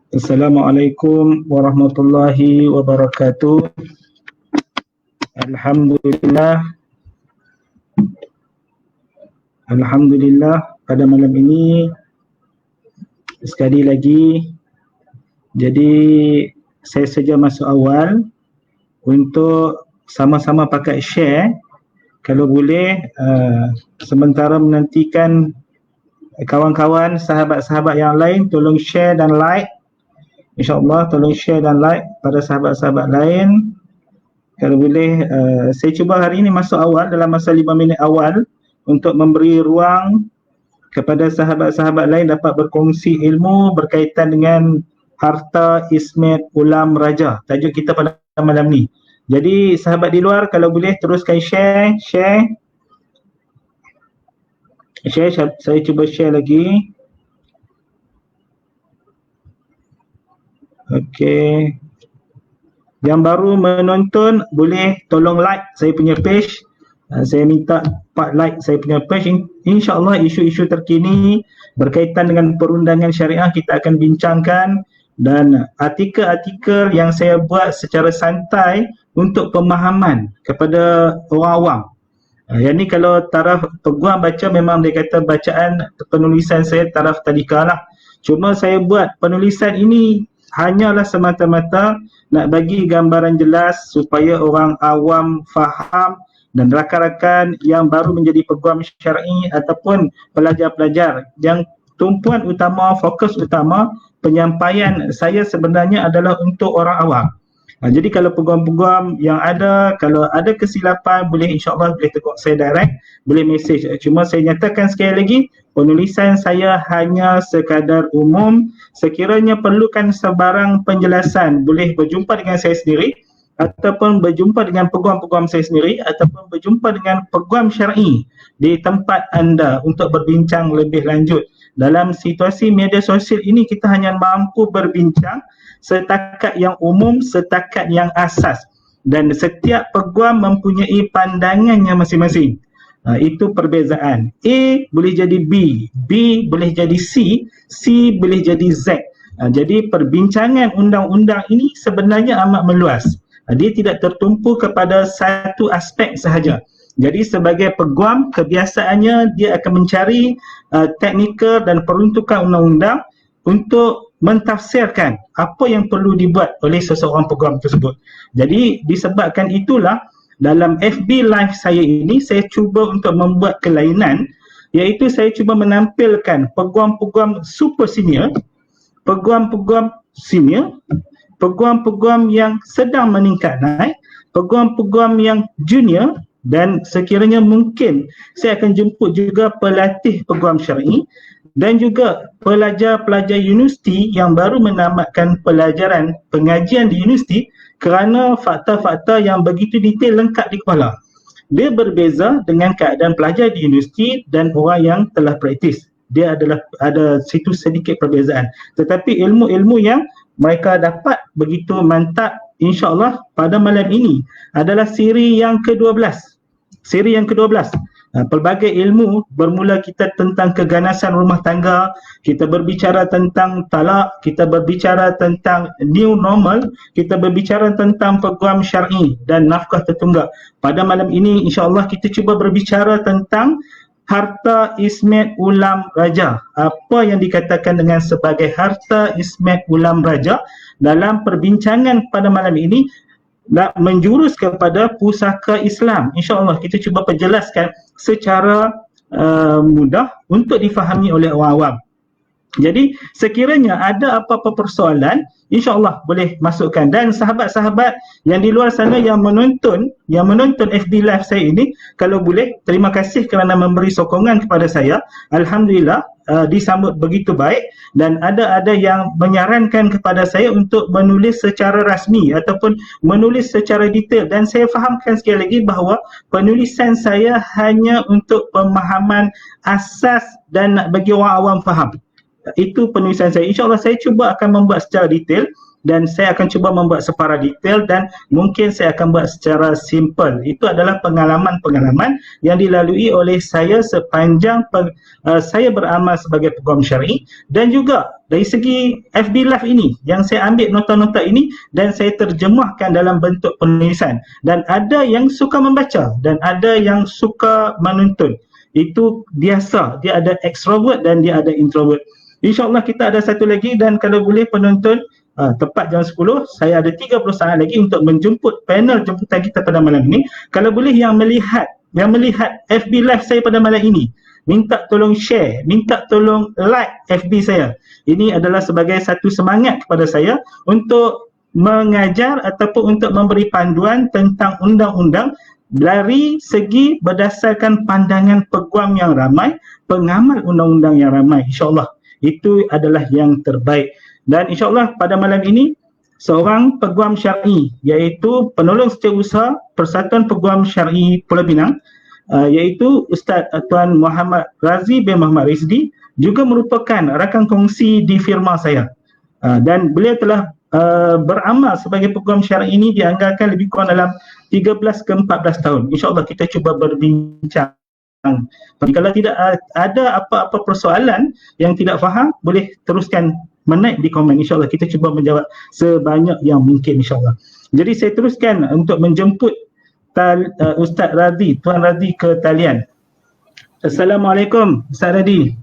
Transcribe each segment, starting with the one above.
Assalamualaikum warahmatullahi wabarakatuh. Alhamdulillah, Alhamdulillah pada malam ini sekali lagi. Jadi saya saja masuk awal untuk sama-sama pakai share. Kalau boleh sementara menantikan kawan-kawan, sahabat-sahabat yang lain tolong share dan like. InsyaAllah tolong share dan like pada sahabat-sahabat lain. Kalau boleh saya cuba hari ini masuk awal dalam masa 5 minit awal untuk memberi ruang kepada sahabat-sahabat lain dapat berkongsi ilmu berkaitan dengan harta Ismet Ulam Raja. Tajuk kita pada malam ni. Jadi sahabat di luar kalau boleh teruskan share. Saya cuba share lagi. Okey. Yang baru menonton boleh tolong like saya punya page. Saya minta 4 like saya punya page. InsyaAllah isu-isu terkini berkaitan dengan perundangan syariah kita akan bincangkan, dan artikel-artikel yang saya buat secara santai untuk pemahaman kepada orang awam. Yang ni kalau taraf peguam baca memang dia kata bacaan penulisan saya taraf tadika lah. Cuma saya buat penulisan ini hanyalah semata-mata nak bagi gambaran jelas supaya orang awam faham, dan rakan-rakan yang baru menjadi peguam syar'i ataupun pelajar-pelajar yang tumpuan utama, fokus utama penyampaian saya sebenarnya adalah untuk orang awam. Jadi kalau peguam-peguam yang ada, kalau ada kesilapan boleh insyaAllah boleh tegur saya direct, boleh message. Cuma saya nyatakan sekali lagi, penulisan saya hanya sekadar umum. Sekiranya perlukan sebarang penjelasan, boleh berjumpa dengan saya sendiri ataupun berjumpa dengan peguam-peguam saya sendiri ataupun berjumpa dengan peguam syar'i di tempat anda untuk berbincang lebih lanjut. Dalam situasi media sosial ini kita hanya mampu berbincang setakat yang umum, setakat yang asas, dan setiap peguam mempunyai pandangannya masing-masing. Itu perbezaan. A boleh jadi B, B boleh jadi C, C boleh jadi Z. Jadi perbincangan undang-undang ini sebenarnya amat meluas. Dia tidak tertumpu kepada satu aspek sahaja. Jadi sebagai peguam kebiasaannya dia akan mencari teknikal dan peruntukan undang-undang untuk mentafsirkan apa yang perlu dibuat oleh seseorang peguam tersebut. Jadi disebabkan itulah dalam FB live saya ini saya cuba untuk membuat kelainan, iaitu saya cuba menampilkan peguam-peguam super senior, peguam-peguam senior, peguam-peguam yang sedang meningkat naik, peguam-peguam yang junior, dan sekiranya mungkin saya akan jemput juga pelatih peguam syar'i dan juga pelajar-pelajar universiti yang baru menamatkan pelajaran pengajian di universiti, kerana fakta-fakta yang begitu detail lengkap di kepala. Dia berbeza dengan keadaan pelajar di universiti dan orang yang telah praktis. Dia ada situ sedikit perbezaan. Tetapi ilmu-ilmu yang mereka dapat begitu mantap, insyaAllah pada malam ini adalah siri yang ke-12. Siri yang ke-12. Pelbagai ilmu, bermula kita tentang keganasan rumah tangga, kita berbicara tentang talak, kita berbicara tentang new normal, kita berbicara tentang peguam syar'i dan nafkah tertunggak. Pada malam ini insyaAllah kita cuba berbicara tentang harta Ismet Ulam Raja. Apa yang dikatakan dengan sebagai harta Ismet Ulam Raja dalam perbincangan pada malam ini nak menjurus kepada pusaka Islam. InsyaAllah kita cuba perjelaskan secara mudah untuk difahami oleh orang awam. Jadi sekiranya ada apa-apa persoalan, insyaAllah boleh masukkan. Dan sahabat-sahabat yang di luar sana yang menonton FB live saya ini, kalau boleh, terima kasih kerana memberi sokongan kepada saya. Alhamdulillah disambut begitu baik, dan ada yang menyarankan kepada saya untuk menulis secara rasmi ataupun menulis secara detail, dan saya fahamkan sekali lagi bahawa penulisan saya hanya untuk pemahaman asas dan nak bagi orang awam faham. Itu penulisan saya. InsyaAllah saya cuba akan membuat secara detail, dan saya akan cuba membuat secara detail, dan mungkin saya akan buat secara simple. Itu adalah pengalaman-pengalaman yang dilalui oleh saya sepanjang saya beramal sebagai peguam syar'i, dan juga dari segi FB Live ini yang saya ambil nota-nota ini dan saya terjemahkan dalam bentuk penulisan, dan ada yang suka membaca dan ada yang suka menonton. Itu biasa, dia ada extrovert dan dia ada introvert. InsyaAllah kita ada satu lagi, dan kalau boleh penonton, tepat jam 10, saya ada 30 saat lagi untuk menjemput panel jemputan kita pada malam ini. Kalau boleh yang melihat FB Live saya pada malam ini, minta tolong share, minta tolong like FB saya. Ini adalah sebagai satu semangat kepada saya untuk mengajar ataupun untuk memberi panduan tentang undang-undang dari segi berdasarkan pandangan peguam yang ramai, pengamal undang-undang yang ramai. InsyaAllah itu adalah yang terbaik. Dan insyaAllah pada malam ini seorang peguam syar'i, iaitu penolong setiausaha Persatuan Peguam Syar'i Pulau Pinang, iaitu Ustaz Tuan Muhammad Razi bin Muhammad Rizdi, juga merupakan rakan kongsi di firma saya. Dan beliau telah beramal sebagai peguam syar'i ini dianggarkan lebih kurang dalam 13 ke 14 tahun. InsyaAllah kita cuba berbincang. Kalau tidak ada apa-apa persoalan yang tidak faham, boleh teruskan menaik di komen. InsyaAllah kita cuba menjawab sebanyak yang mungkin, insyaAllah. Jadi saya teruskan untuk menjemput Ustaz Razi, Tuan Razi ke talian. Assalamualaikum Ustaz Razi.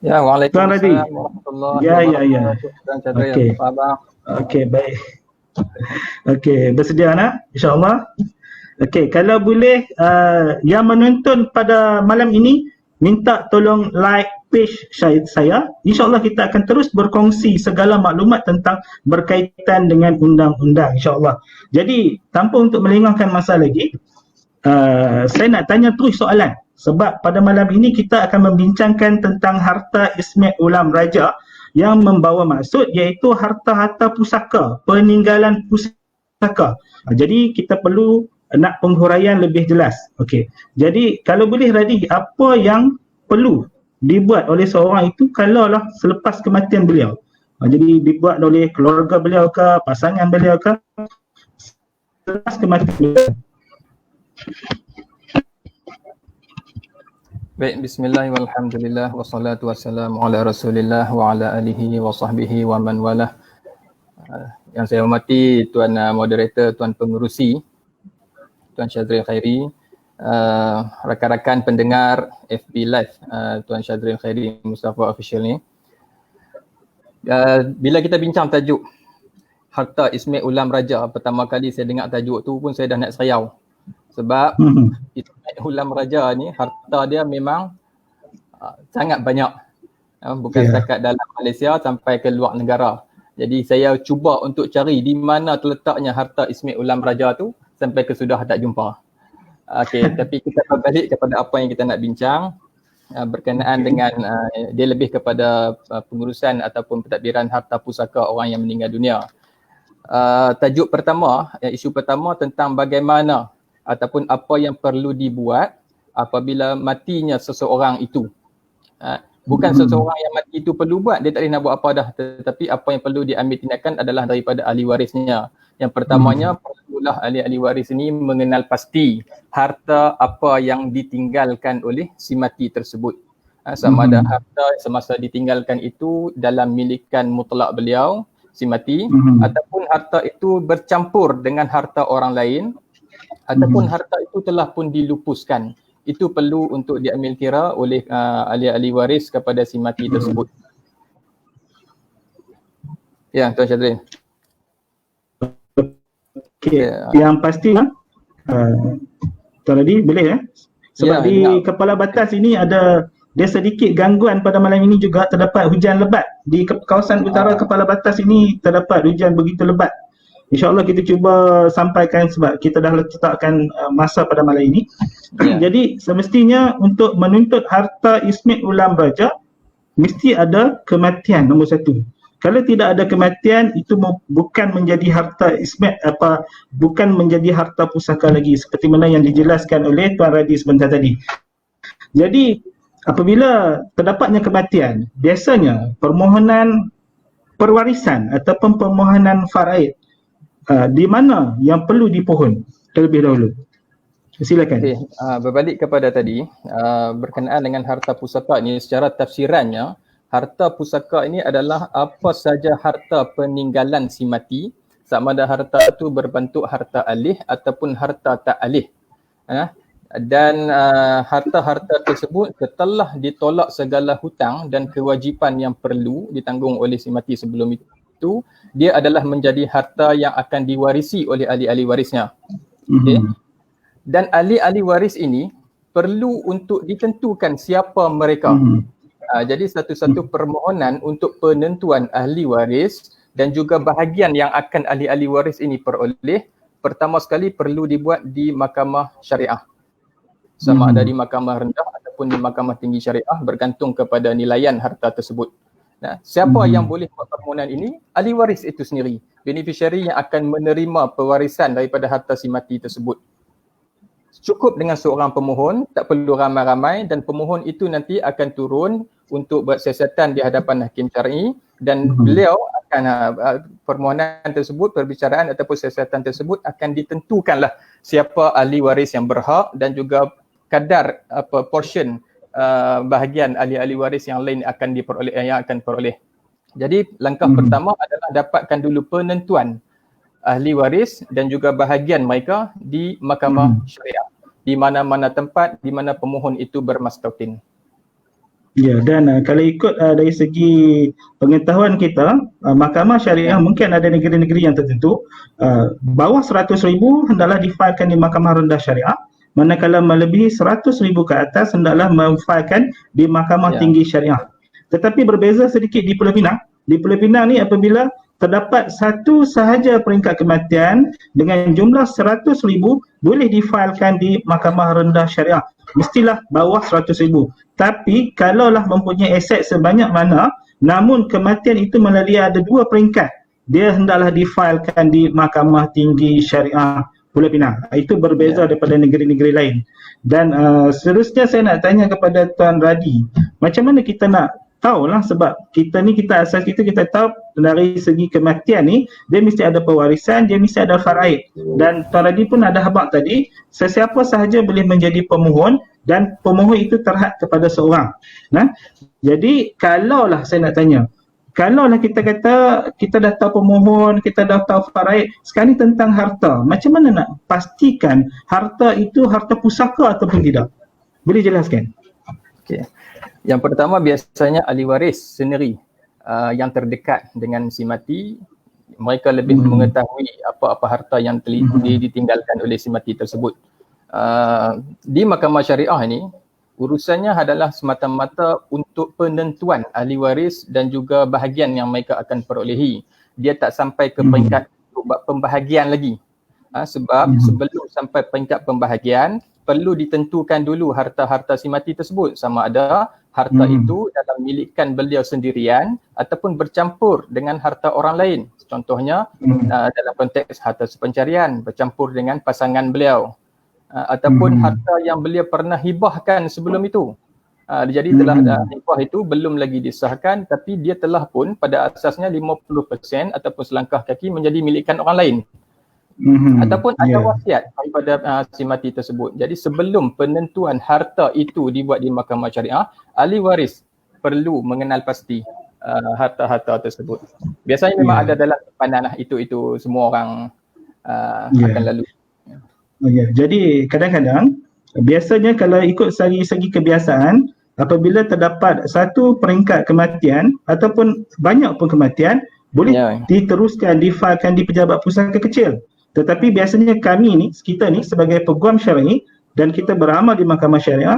Ya, waalaikumsalam warahmatullahi wabarakatuh. Okey. Okey, baik. Okey, bersedia nak? InsyaAllah. Okey, kalau boleh yang menonton pada malam ini minta tolong like page saya. InsyaAllah kita akan terus berkongsi segala maklumat tentang berkaitan dengan undang-undang, insyaAllah. Jadi tanpa untuk melengahkan masa lagi, saya nak tanya terus soalan, sebab pada malam ini kita akan membincangkan tentang harta Ismet Ulam Raja yang membawa maksud iaitu harta-harta pusaka, peninggalan pusaka. Jadi kita perlu nak penghuraian lebih jelas. Okey. Jadi kalau boleh Razi, apa yang perlu dibuat oleh seorang itu kalaulah selepas kematian beliau? Jadi dibuat oleh keluarga beliau ke, pasangan beliau ke, selepas kematian beliau. Baik, bismillah walhamdulillah wassalatu wassalamu ala rasulillah wa ala alihi wa sahbihi wa man walah. Yang saya hormati Tuan Moderator, Tuan Pengerusi, Tuan Syazril Khairi, rakan-rakan pendengar FB Live, Tuan Syazril Khairi Mustafa Official ni. Bila kita bincang tajuk harta Ismet Ulam Raja, pertama kali saya dengar tajuk tu pun saya dah nak seriau. Sebab Ismet Ulam Raja ni harta dia memang sangat banyak. Bukan setakat dalam Malaysia, sampai ke luar negara. Jadi saya cuba untuk cari di mana terletaknya harta Ismet Ulam Raja tu, sampai ke sudah tak jumpa. Okey, tapi kita berbalik kepada apa yang kita nak bincang berkenaan dengan dia lebih kepada pengurusan ataupun pentadbiran harta pusaka orang yang meninggal dunia. Tajuk pertama, isu pertama tentang bagaimana ataupun apa yang perlu dibuat apabila matinya seseorang itu. Bukan seseorang yang mati itu perlu buat, dia tak boleh nak buat apa dah, tetapi apa yang perlu diambil tindakan adalah daripada ahli warisnya. Yang pertamanya, perlulah ahli-ahli waris ini mengenal pasti harta apa yang ditinggalkan oleh si mati tersebut. Sama ada harta semasa ditinggalkan itu dalam milikan mutlak beliau, si mati, ataupun harta itu bercampur dengan harta orang lain, ataupun harta itu telah pun dilupuskan. Itu perlu untuk diambil kira oleh ahli-ahli waris kepada si mati tersebut. Ya, Tuan Syazril. Okey, yang pasti Tuan Razi boleh ya? Sebab di Kepala Batas ini ada dia sedikit gangguan pada malam ini, juga terdapat hujan lebat. Di kawasan utara Kepala Batas ini terdapat hujan begitu lebat. InsyaAllah kita cuba sampaikan sebab kita dah letakkan masa pada malam ini. Jadi semestinya untuk menuntut harta Ismet Ulam Raja mesti ada kematian nombor satu. Kalau tidak ada kematian, itu bukan menjadi harta Ismet, bukan menjadi harta pusaka lagi, seperti mana yang dijelaskan oleh Tuan Razi sebentar tadi. Jadi apabila terdapatnya kematian, biasanya permohonan perwarisan ataupun permohonan faraid di mana yang perlu dipohon terlebih dahulu. Silakan. Berbalik kepada tadi, berkenaan dengan harta pusaka ni, secara tafsirannya harta pusaka ini adalah apa saja harta peninggalan si mati, sama ada harta itu berbentuk harta alih ataupun harta tak alih. Dan harta-harta tersebut setelah ditolak segala hutang dan kewajipan yang perlu ditanggung oleh si mati sebelum itu, dia adalah menjadi harta yang akan diwarisi oleh ahli-ahli warisnya. Okay? Dan ahli-ahli waris ini perlu untuk ditentukan siapa mereka. Jadi satu-satu permohonan untuk penentuan ahli waris dan juga bahagian yang akan ahli-ahli waris ini peroleh, pertama sekali perlu dibuat di mahkamah syariah. Sama ada di mahkamah rendah ataupun di mahkamah tinggi syariah, bergantung kepada nilaian harta tersebut. Nah, siapa yang boleh buat permohonan ini? Ahli waris itu sendiri, beneficiary yang akan menerima pewarisan daripada harta si mati tersebut. Cukup dengan seorang pemohon, tak perlu ramai-ramai, dan pemohon itu nanti akan turun untuk buat siasatan di hadapan hakim syar'i, dan beliau akan permohonan tersebut, perbicaraan ataupun siasatan tersebut akan ditentukanlah siapa ahli waris yang berhak dan juga kadar portion bahagian ahli-ahli waris yang lain akan peroleh. Jadi langkah pertama adalah dapatkan dulu penentuan ahli waris dan juga bahagian mereka di mahkamah syariah, di mana-mana tempat di mana pemohon itu bermastautin. Ya, dan kalau ikut dari segi pengetahuan kita, mahkamah syariah mungkin ada negeri-negeri yang tertentu bawah 100,000 hendaklah difailkan di mahkamah rendah syariah, manakala melebihi 100,000 ke atas hendaklah memfailkan di mahkamah tinggi syariah. Tetapi berbeza sedikit di Pulau Pinang. Di Pulau Pinang ni apabila terdapat satu sahaja peringkat kematian dengan jumlah 100,000 boleh difailkan di mahkamah rendah syariah. Mestilah bawah 100,000. Tapi kalaulah mempunyai aset sebanyak mana, namun kematian itu melalui ada dua peringkat, dia hendaklah difailkan di mahkamah tinggi syariah Pulau Pinang. Itu berbeza daripada negeri-negeri lain. Dan seterusnya saya nak tanya kepada Tuan Radi, macam mana kita nak tahulah, sebab kita asas kita tahu dari segi kematian ni dia mesti ada pewarisan, dia mesti ada faraid. Dan Tuan Radi pun ada habaq tadi, sesiapa sahaja boleh menjadi pemohon dan pemohon itu terhad kepada seorang. Nah, jadi kalaulah saya nak tanya, kalaulah kita kata kita dah tahu pemohon, kita dah tahu faraid, sekarang ni tentang harta, macam mana nak pastikan harta itu harta pusaka ataupun tidak? Boleh jelaskan? Okey. Yang pertama biasanya ahli waris sendiri yang terdekat dengan si mati, mereka lebih mengetahui apa-apa harta yang ditinggalkan oleh si mati tersebut. Di mahkamah syariah ni, urusannya adalah semata-mata untuk penentuan ahli waris dan juga bahagian yang mereka akan perolehi. Dia tak sampai ke peringkat pembahagian lagi. Sebab sebelum sampai peringkat pembahagian, perlu ditentukan dulu harta-harta si mati tersebut, sama ada harta itu dalam milikan beliau sendirian ataupun bercampur dengan harta orang lain. Contohnya dalam konteks harta sepencarian bercampur dengan pasangan beliau, ataupun harta yang beliau pernah hibahkan sebelum itu. Jadi telah hibah itu belum lagi disahkan, tapi dia telah pun pada asasnya 50% ataupun selangkah kaki menjadi milikan orang lain. Ataupun ada wasiat daripada si mati tersebut. Jadi sebelum penentuan harta itu dibuat di mahkamah syariah, ahli waris perlu mengenal pasti harta-harta tersebut. Biasanya memang ada dalam pandangan itu semua orang akan lalu. Jadi kadang-kadang biasanya kalau ikut segi kebiasaan, apabila terdapat satu peringkat kematian ataupun banyak pun kematian, boleh diteruskan, difailkan di pejabat pusaka kecil. Tetapi biasanya kita ni sebagai peguam syar'i dan kita beramal di mahkamah syariah,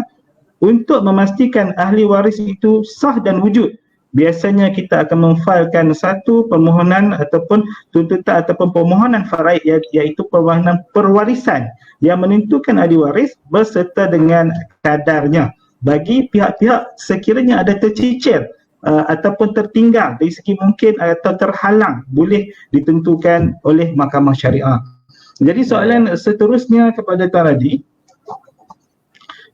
untuk memastikan ahli waris itu sah dan wujud, biasanya kita akan memfailkan satu permohonan ataupun tuntutan ataupun permohonan faraid, iaitu permohonan perwarisan yang menentukan ahli waris berserta dengan kadarnya bagi pihak-pihak sekiranya ada tercicir ataupun tertinggal dari segi mungkin atau terhalang, boleh ditentukan oleh mahkamah syariah. Jadi soalan seterusnya kepada Tuan Radi.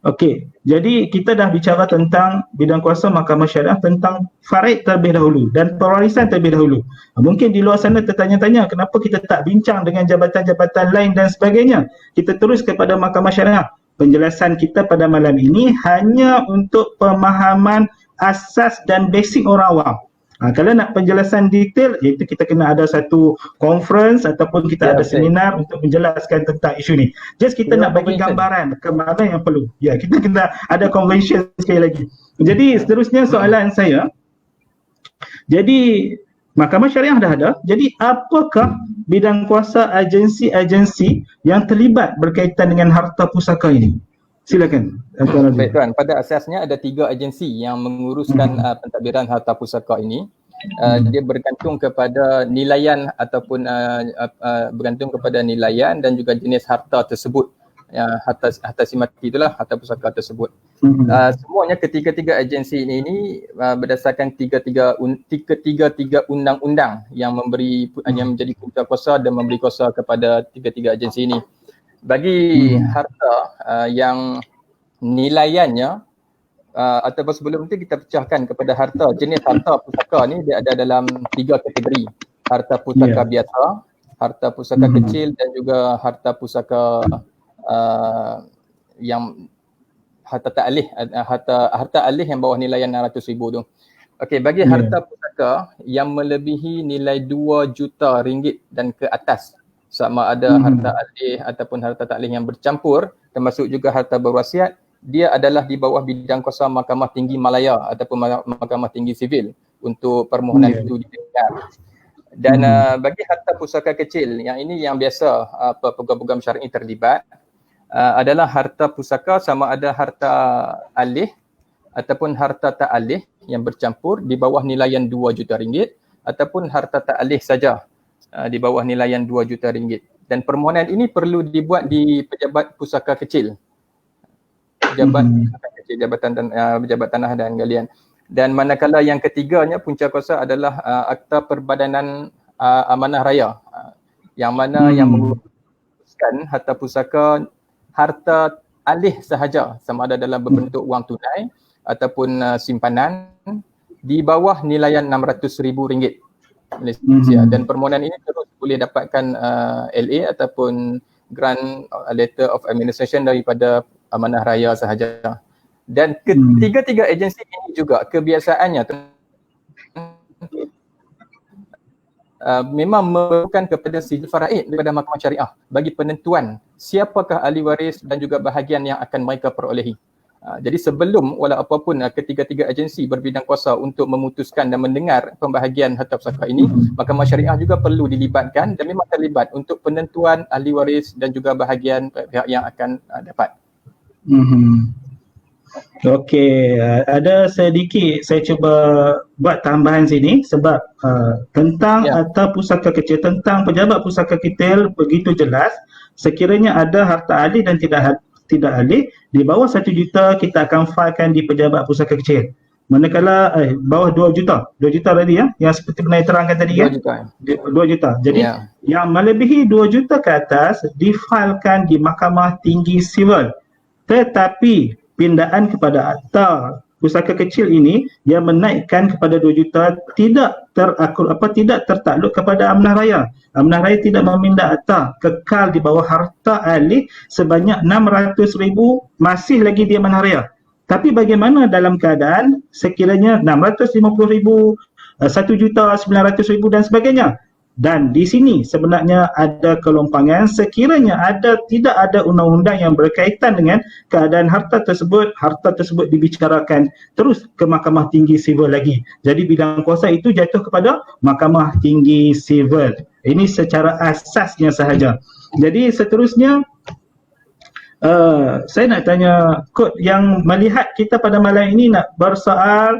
Okey, jadi kita dah bicara tentang bidang kuasa mahkamah syariah tentang faraid terlebih dahulu dan pewarisan terlebih dahulu. Mungkin di luar sana tertanya-tanya kenapa kita tak bincang dengan jabatan-jabatan lain dan sebagainya. Kita terus kepada mahkamah syariah. Penjelasan kita pada malam ini hanya untuk pemahaman asas dan basic orang awam. Kalau nak penjelasan detail, iaitu kita kena ada satu conference ataupun kita ada seminar untuk menjelaskan tentang isu ni. Just kita nak bagi gambaran ke mana yang perlu. Ya, kita kena ada convention sekali lagi. Jadi seterusnya soalan saya. Jadi Mahkamah Syariah dah ada. Jadi apakah bidang kuasa agensi-agensi yang terlibat berkaitan dengan harta pusaka ini? Silakan. Baik tuan, pada asasnya ada 3 agensi yang menguruskan pentadbiran harta pusaka ini. Dia bergantung kepada nilaian ataupun bergantung kepada nilaian dan juga jenis harta tersebut. Harta simati itulah harta pusaka tersebut. Semuanya ketiga-tiga agensi ini berdasarkan tiga undang-undang yang menjadi punca kuasa dan memberi kuasa kepada tiga-tiga agensi ini. Bagi harta yang nilaiannya ataupun sebelum itu kita pecahkan kepada harta, jenis harta pusaka ni dia ada dalam 3 kategori. Harta pusaka biasa, harta pusaka kecil dan juga harta pusaka yang harta ta'alih, harta alih yang bawah nilaian 600,000 tu. Okey, bagi harta pusaka yang melebihi nilai 2 juta ringgit dan ke atas, sama ada harta alih ataupun harta ta'lih yang bercampur, termasuk juga harta berwasiat, dia adalah di bawah bidang kuasa Mahkamah Tinggi Malaya ataupun Mahkamah Tinggi Sivil untuk permohonan itu didengar. Dan bagi harta pusaka kecil, yang ini yang biasa program-program syar'i terlibat, adalah harta pusaka sama ada harta alih ataupun harta ta'alih yang bercampur di bawah nilaian 2 juta ringgit ataupun harta ta'alih saja di bawah nilaian 2 juta ringgit. Dan permohonan ini perlu dibuat di pejabat pusaka kecil. Pejabat tanah dan galian. Dan manakala yang ketiganya punca kuasa adalah Akta Perbadanan Amanah Raya, yang mana yang menguruskan harta pusaka, harta alih sahaja, sama ada dalam berbentuk wang tunai ataupun simpanan di bawah nilaian RM600,000 Malaysia. Dan permohonan ini terus boleh dapatkan LA ataupun Grant Letter of Administration daripada Amanah Raya sahaja. Dan ketiga-tiga agensi ini juga kebiasaannya memang memerlukan kepada sijil faraid daripada Mahkamah Syariah bagi penentuan siapakah ahli waris dan juga bahagian yang akan mereka perolehi. Jadi sebelum walau apapun ketiga-tiga agensi berbidang kuasa untuk memutuskan dan mendengar pembahagian harta pusaka ini, Mahkamah Syariah juga perlu dilibatkan dan memang terlibat untuk penentuan ahli waris dan juga bahagian pihak yang akan dapat. Okey, ada sedikit saya cuba buat tambahan sini sebab tentang harta pusaka kecil, tentang pejabat pusaka kecil begitu jelas. Sekiranya ada harta alih dan tidak alih di bawah 1 juta, kita akan filekan di pejabat pusaka kecil. Manakala bawah 2 juta tadi yang seperti pernah terangkan tadi 2 juta. Jadi yang melebihi 2 juta ke atas difilekan di Mahkamah Tinggi Sivil. Tetapi pindaan kepada akta pusaka kecil ini yang menaikkan kepada 2 juta tidak tertakluk kepada Amanah Raya. Amanah Raya tidak meminda akta, kekal di bawah harta alih sebanyak 600,000, masih lagi di Amanah Raya. Tapi bagaimana dalam keadaan sekiranya 650,000, 1,900,000 dan sebagainya? Dan di sini sebenarnya ada kelompangan sekiranya tidak ada undang-undang yang berkaitan dengan keadaan harta tersebut dibicarakan terus ke Mahkamah Tinggi Sivil lagi. Jadi bidang kuasa itu jatuh kepada Mahkamah Tinggi Sivil. Ini secara asasnya sahaja. Jadi seterusnya saya nak tanya kod yang melihat kita pada malam ini nak bersoal,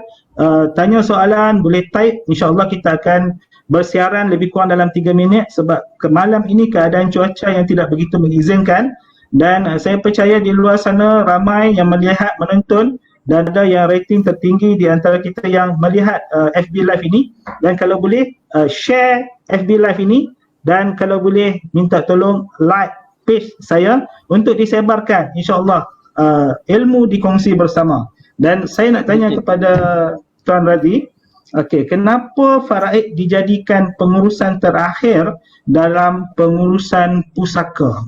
tanya soalan, boleh type. InsyaAllah kita akan bersiaran lebih kurang dalam 3 minit sebab ke malam ini keadaan cuaca yang tidak begitu mengizinkan, dan saya percaya di luar sana ramai yang melihat, menonton, dan ada yang rating tertinggi di antara kita yang melihat FB Live ini. Dan kalau boleh share FB Live ini, dan kalau boleh minta tolong like page saya untuk disebarkan, insyaAllah ilmu dikongsi bersama. Dan saya nak tanya kepada Tuan Radhi, kenapa faraid dijadikan pengurusan terakhir dalam pengurusan pusaka?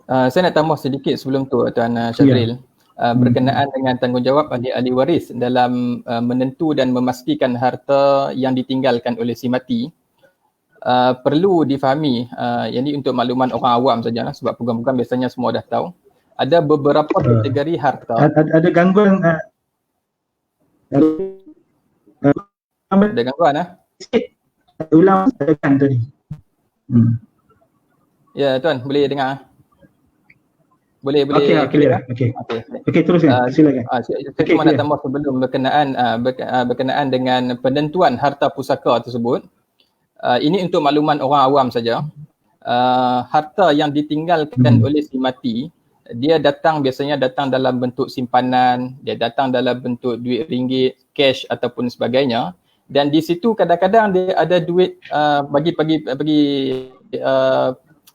Saya nak tambah sedikit sebelum tu Tuan Syazril. Berkenaan dengan tanggungjawab ahli waris dalam menentu dan memastikan harta yang ditinggalkan oleh si mati. Perlu difahami, yang ini untuk makluman orang awam saja sebab program-program biasanya semua dah tahu. Ada beberapa kategori harta. Ada gangguan ada gangguan ulang tekan tadi. Ya Tuan, boleh dengar? Boleh. Clear. Okey, teruskan. Silakan. Saya cuma nak tambah sebelum berkenaan dengan penentuan harta pusaka tersebut. Ini untuk makluman orang awam saja. Harta yang ditinggalkan oleh si mati, dia biasanya datang dalam bentuk simpanan, dia datang dalam bentuk duit ringgit, cash ataupun sebagainya. Dan di situ kadang-kadang dia ada duit bagi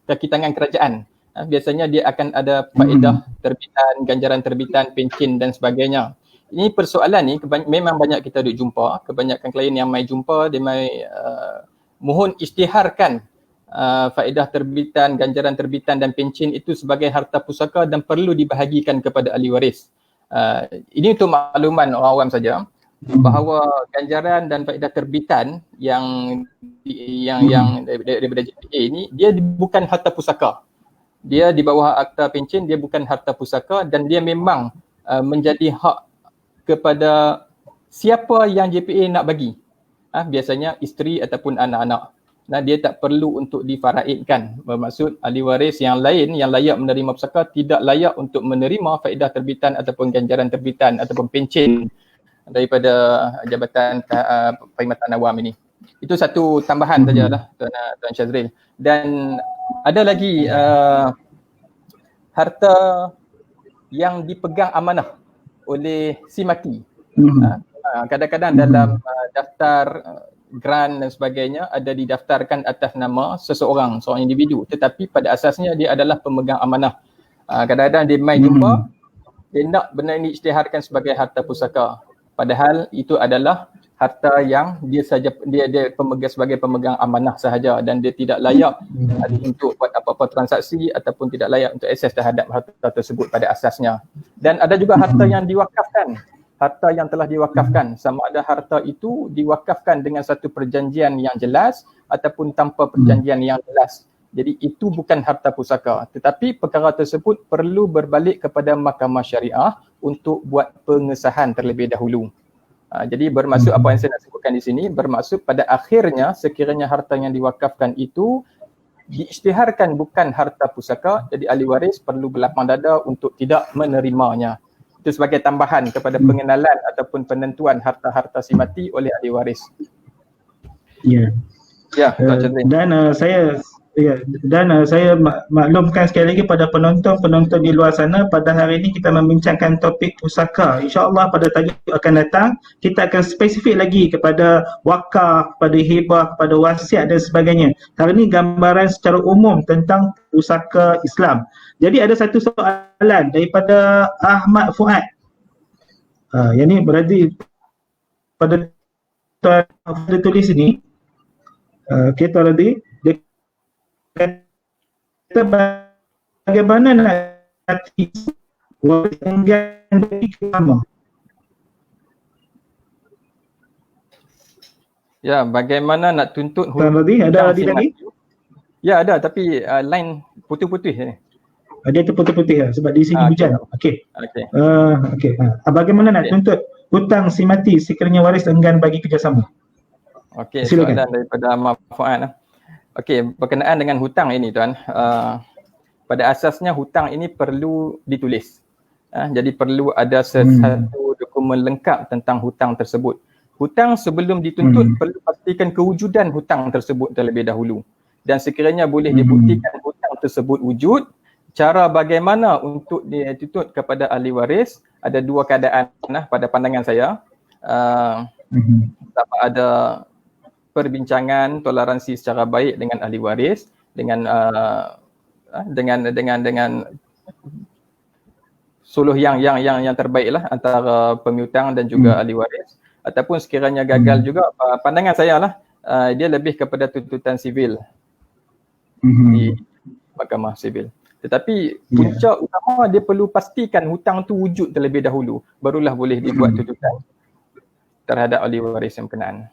kaki tangan kerajaan. Biasanya dia akan ada faedah terbitan, ganjaran terbitan, pencen dan sebagainya. Ini persoalan ni memang banyak kita duk jumpa. Kebanyakan klien yang mai jumpa, dia mai mohon isytiharkan faedah terbitan, ganjaran terbitan dan pencen itu sebagai harta pusaka dan perlu dibahagikan kepada ahli waris. Ini untuk makluman orang awam saja bahawa ganjaran dan faedah terbitan yang daripada JPA ini dia bukan harta pusaka. Dia di bawah akta pencen, dia bukan harta pusaka dan dia memang menjadi hak kepada siapa yang JPA nak bagi. Biasanya isteri ataupun anak-anak. Nah, dia tak perlu untuk difaraidkan. Bermaksud ahli waris yang lain yang layak menerima pusaka tidak layak untuk menerima faedah terbitan ataupun ganjaran terbitan ataupun pencen daripada Jabatan Perkhidmatan Awam ini. Itu satu tambahan sajalah Tuan Syazril. Dan ada lagi harta yang dipegang amanah oleh si mati. Kadang-kadang dalam daftar grant dan sebagainya ada didaftarkan atas nama seorang individu, tetapi pada asasnya dia adalah pemegang amanah. Kadang-kadang dia mai jumpa, dia nak benda ini isytiharkan sebagai harta pusaka. Padahal itu adalah harta yang dia pemegang sebagai pemegang amanah sahaja dan dia tidak layak untuk buat apa-apa transaksi ataupun tidak layak untuk akses terhadap harta tersebut pada asasnya. Dan ada juga harta yang diwakafkan. Harta yang telah diwakafkan, sama ada harta itu diwakafkan dengan satu perjanjian yang jelas ataupun tanpa perjanjian yang jelas. Jadi itu bukan harta pusaka, tetapi perkara tersebut perlu berbalik kepada mahkamah syariah untuk buat pengesahan terlebih dahulu. Jadi bermaksud apa yang saya nak sebutkan di sini, bermaksud pada akhirnya sekiranya harta yang diwakafkan itu diisytiharkan bukan harta pusaka, jadi ahli waris perlu berlapang dada untuk tidak menerimanya. Itu sebagai tambahan kepada pengenalan ataupun penentuan harta-harta si mati oleh ahli waris. Ya. Dan saya maklumkan sekali lagi pada penonton di luar sana, pada hari ini kita membincangkan topik pusaka. InsyaAllah pada tajuk akan datang kita akan spesifik lagi kepada wakaf, pada hibah, pada wasiat dan sebagainya. Hari ini gambaran secara umum tentang pusaka Islam. Jadi ada satu soalan daripada Ahmad Fuad. Yang ni berarti pada tuan tulis ini, kita tadi dia kata bagaimana nak hati waris enggan bagi ulama. Ya, bagaimana nak tuntut Tuan Radhi, ada Radhi tadi? Ya, ada, tapi line putih-putih ni. Dia terputih-putih sebab di sini hujan. Okey. Bagaimana nak tuntut hutang si mati sekiranya waris enggan bagi kerjasama? Okey, soalan daripada Mafuan. Okey, berkenaan dengan hutang ini tuan, pada asasnya hutang ini perlu ditulis. Jadi perlu ada satu dokumen lengkap tentang hutang tersebut. Hutang sebelum dituntut perlu pastikan kewujudan hutang tersebut terlebih dahulu. Dan sekiranya boleh dibuktikan hutang tersebut wujud, cara bagaimana untuk dituntut kepada ahli waris ada dua keadaan pada pandangan saya. Dapat ada perbincangan toleransi secara baik dengan ahli waris, dengan suluh yang terbaiklah antara pemiutang dan juga ahli waris. Ataupun sekiranya gagal juga, pandangan saya lah dia lebih kepada tuntutan sivil di mahkamah sivil. Tetapi punca utama dia perlu pastikan hutang tu wujud terlebih dahulu, barulah boleh dibuat tuntutan terhadap ahli waris yang berkenaan.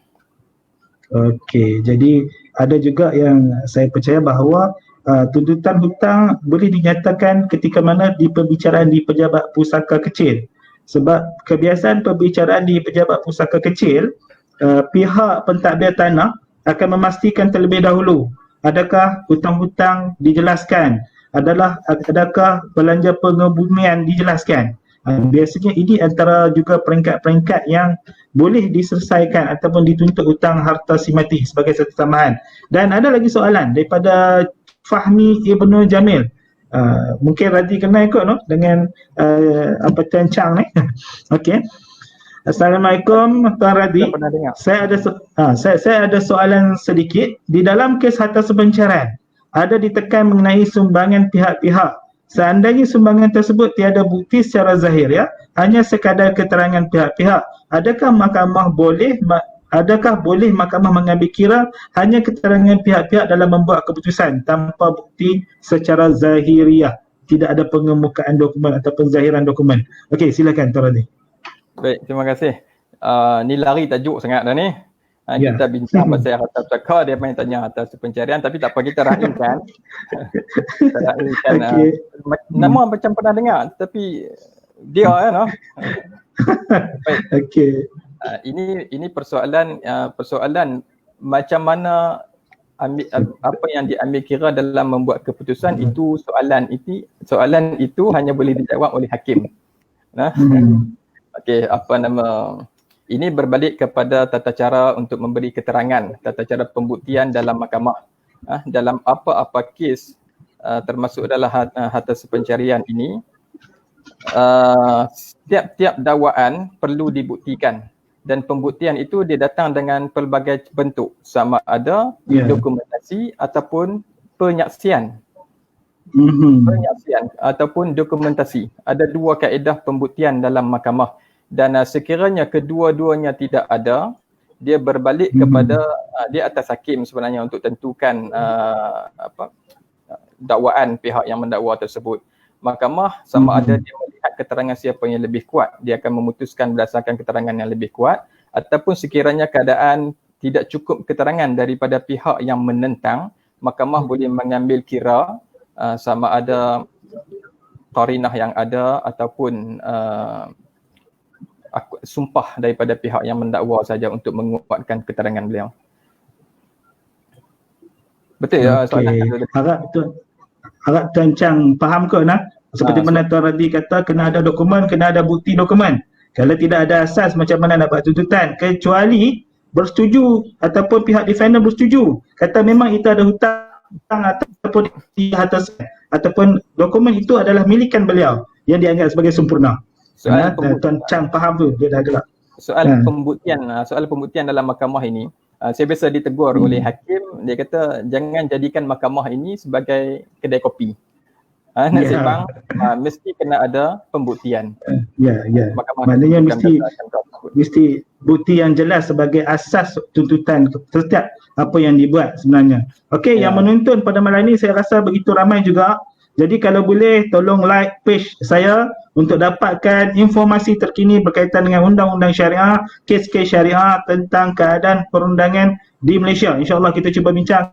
Okey, jadi ada juga yang saya percaya bahawa tuntutan hutang boleh dinyatakan ketika mana di pembicaraan di pejabat pusaka kecil. Sebab kebiasaan pembicaraan di pejabat pusaka kecil, pihak pentadbir tanah akan memastikan terlebih dahulu adakah hutang-hutang dijelaskan, adakah belanja pengebumian dijelaskan. Biasanya ini antara juga peringkat-peringkat yang boleh diselesaikan ataupun dituntut hutang harta si mati sebagai satu tambahan. Dan ada lagi soalan daripada Fahmi Ibnu Jamil. Mungkin Radhi kenal ikut no dengan apa Tuan Chang ni. Okey. Assalamualaikum Tuan Radhi. Saya ada soalan sedikit. Di dalam kes harta sebencaran ada ditekan mengenai sumbangan pihak-pihak. Seandainya sumbangan tersebut tiada bukti secara zahir, ya, hanya sekadar keterangan pihak-pihak, adakah mahkamah boleh mengambil kira hanya keterangan pihak-pihak dalam membuat keputusan tanpa bukti secara zahiriah, tidak ada pengemukaan dokumen atau penzahiran dokumen? Okey, silakan Tuan Radhi. Baik, terima kasih. Ni lari tajuk sangat dah ni. Kita bincang pasal harta pusaka, dia main tanya harta pencarian, tapi tak apa, kita rahimkan. Kita rahimkan. Nama macam pernah dengar, tapi dia no. Baik. Okey. Ini persoalan macam mana apa yang diambil kira dalam membuat keputusan itu soalan itu hanya boleh dijawab oleh hakim. Nah. Okey, ini berbalik kepada tata cara untuk memberi keterangan, tata cara pembuktian dalam mahkamah. Dalam apa-apa kes termasuk dalam harta sepencarian ini, setiap dakwaan perlu dibuktikan dan pembuktian itu dia datang dengan pelbagai bentuk, sama ada dokumentasi ataupun penyaksian. Penyaksian ataupun dokumentasi. Ada dua kaedah pembuktian dalam mahkamah. Dan sekiranya kedua-duanya tidak ada, dia berbalik kepada dia atas hakim sebenarnya untuk tentukan dakwaan pihak yang mendakwa tersebut. Mahkamah sama ada dia melihat keterangan siapa yang lebih kuat, dia akan memutuskan berdasarkan keterangan yang lebih kuat, ataupun sekiranya keadaan tidak cukup keterangan daripada pihak yang menentang, mahkamah boleh mengambil kira sama ada qarinah yang ada ataupun sumpah daripada pihak yang mendakwa saja untuk menguatkan keterangan beliau. Betul ya soalan? Harap Tuan Chang faham ke nak? Seperti mana Tuan Radhi kata, kena ada dokumen, kena ada bukti dokumen. Kalau tidak ada asas, macam mana nak buat tuntutan? Kecuali bersetuju ataupun pihak defender bersetuju, kata memang itu ada hutang ataupun di atas ataupun dokumen itu adalah milikan beliau yang dianggap sebagai sempurna. Tuan Chang faham tu, dia dah gelap. Soal pembuktian dalam mahkamah ini, saya biasa ditegur oleh hakim, dia kata jangan jadikan mahkamah ini sebagai kedai kopi. Nasib mesti kena ada pembuktian. Maknanya mesti bukti yang jelas sebagai asas tuntutan setiap apa yang dibuat sebenarnya. Okey, yang menonton pada malam ini saya rasa begitu ramai juga. Jadi kalau boleh tolong like page saya untuk dapatkan informasi terkini berkaitan dengan undang-undang syariah, kes-kes syariah tentang keadaan perundangan di Malaysia. InsyaAllah kita cuba bincang.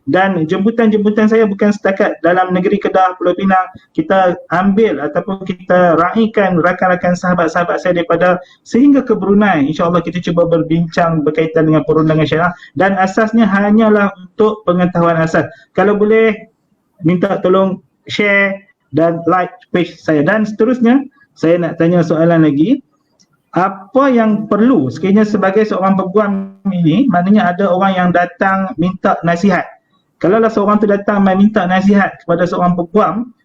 Dan jemputan-jemputan saya bukan setakat dalam negeri Kedah, Pulau Pinang. Kita ambil ataupun kita raikan rakan-rakan sahabat-sahabat saya daripada sehingga ke Brunei. InsyaAllah kita cuba berbincang berkaitan dengan perundangan syariah. Dan asasnya hanyalah untuk pengetahuan asas. Kalau boleh minta tolong share dan like page saya. Dan seterusnya saya nak tanya soalan lagi. Apa yang perlu sekiranya sebagai seorang peguam ini, maknanya ada orang yang datang minta nasihat. Kalaulah seorang tu datang minta nasihat kepada seorang peguam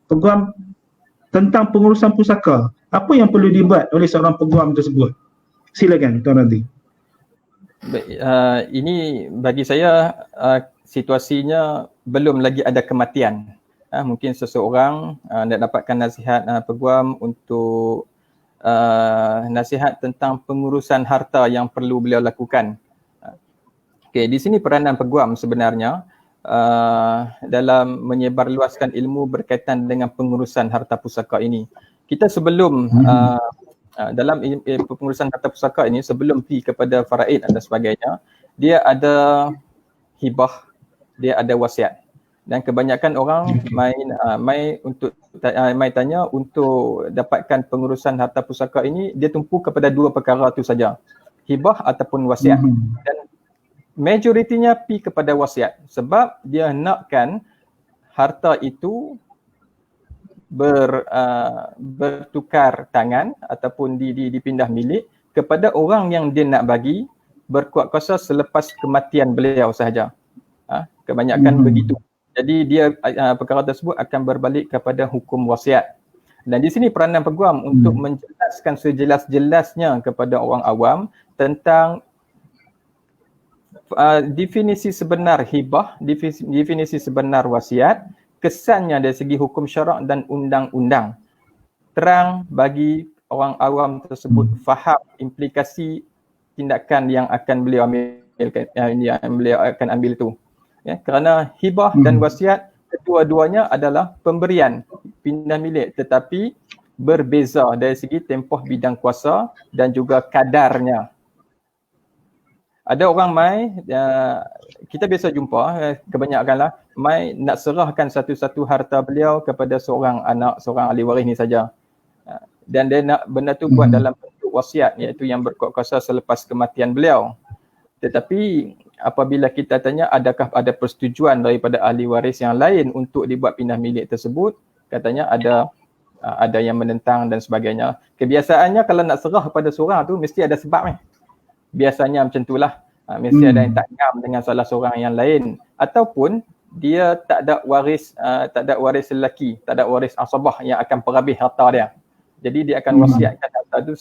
tentang pengurusan pusaka, apa yang perlu dibuat oleh seorang peguam tersebut? Silakan Tuan Radhi. Baik, ini bagi saya situasinya belum lagi ada kematian. Mungkin seseorang nak dapatkan nasihat peguam untuk nasihat tentang pengurusan harta yang perlu beliau lakukan. Okey, di sini peranan peguam sebenarnya dalam menyebarluaskan ilmu berkaitan dengan pengurusan harta pusaka ini. Kita sebelum dalam pengurusan harta pusaka ini, sebelum pergi kepada faraid dan sebagainya, dia ada hibah, dia ada wasiat. Dan kebanyakan orang mai tanya untuk dapatkan pengurusan harta pusaka ini, dia tumpu kepada dua perkara itu saja, hibah ataupun wasiat. Dan majoritinya pergi kepada wasiat sebab dia nakkan harta itu bertukar tangan ataupun dipindah milik kepada orang yang dia nak bagi berkuat kuasa selepas kematian beliau sahaja. Kebanyakan begitu. Jadi dia perkara tersebut akan berbalik kepada hukum wasiat. Dan di sini peranan peguam untuk menjelaskan sejelas-jelasnya kepada orang awam tentang definisi sebenar hibah, definisi sebenar wasiat, kesannya dari segi hukum syarak dan undang-undang. Terang bagi orang awam tersebut faham implikasi tindakan yang akan beliau akan ambil itu. Ya, kerana hibah dan wasiat kedua-duanya adalah pemberian pindah milik, tetapi berbeza dari segi tempoh bidang kuasa dan juga kadarnya. Ada orang mai, kita biasa jumpa, kebanyakanlah mai nak serahkan satu-satu harta beliau kepada seorang anak, seorang ahli waris ni saja. Dan dia nak benda tu buat dalam bentuk wasiat, iaitu yang berkuat kuasa selepas kematian beliau. Tetapi apabila kita tanya adakah ada persetujuan daripada ahli waris yang lain untuk dibuat pindah milik tersebut, katanya ada yang menentang dan sebagainya. Kebiasaannya kalau nak serah kepada seorang tu mesti ada sebab biasanya macam itulah. Mesti ada yang tak ngam dengan salah seorang yang lain, ataupun dia tak ada waris lelaki, tak ada waris asabah yang akan perhabis harta dia. Jadi dia akan wasiatkan harta tu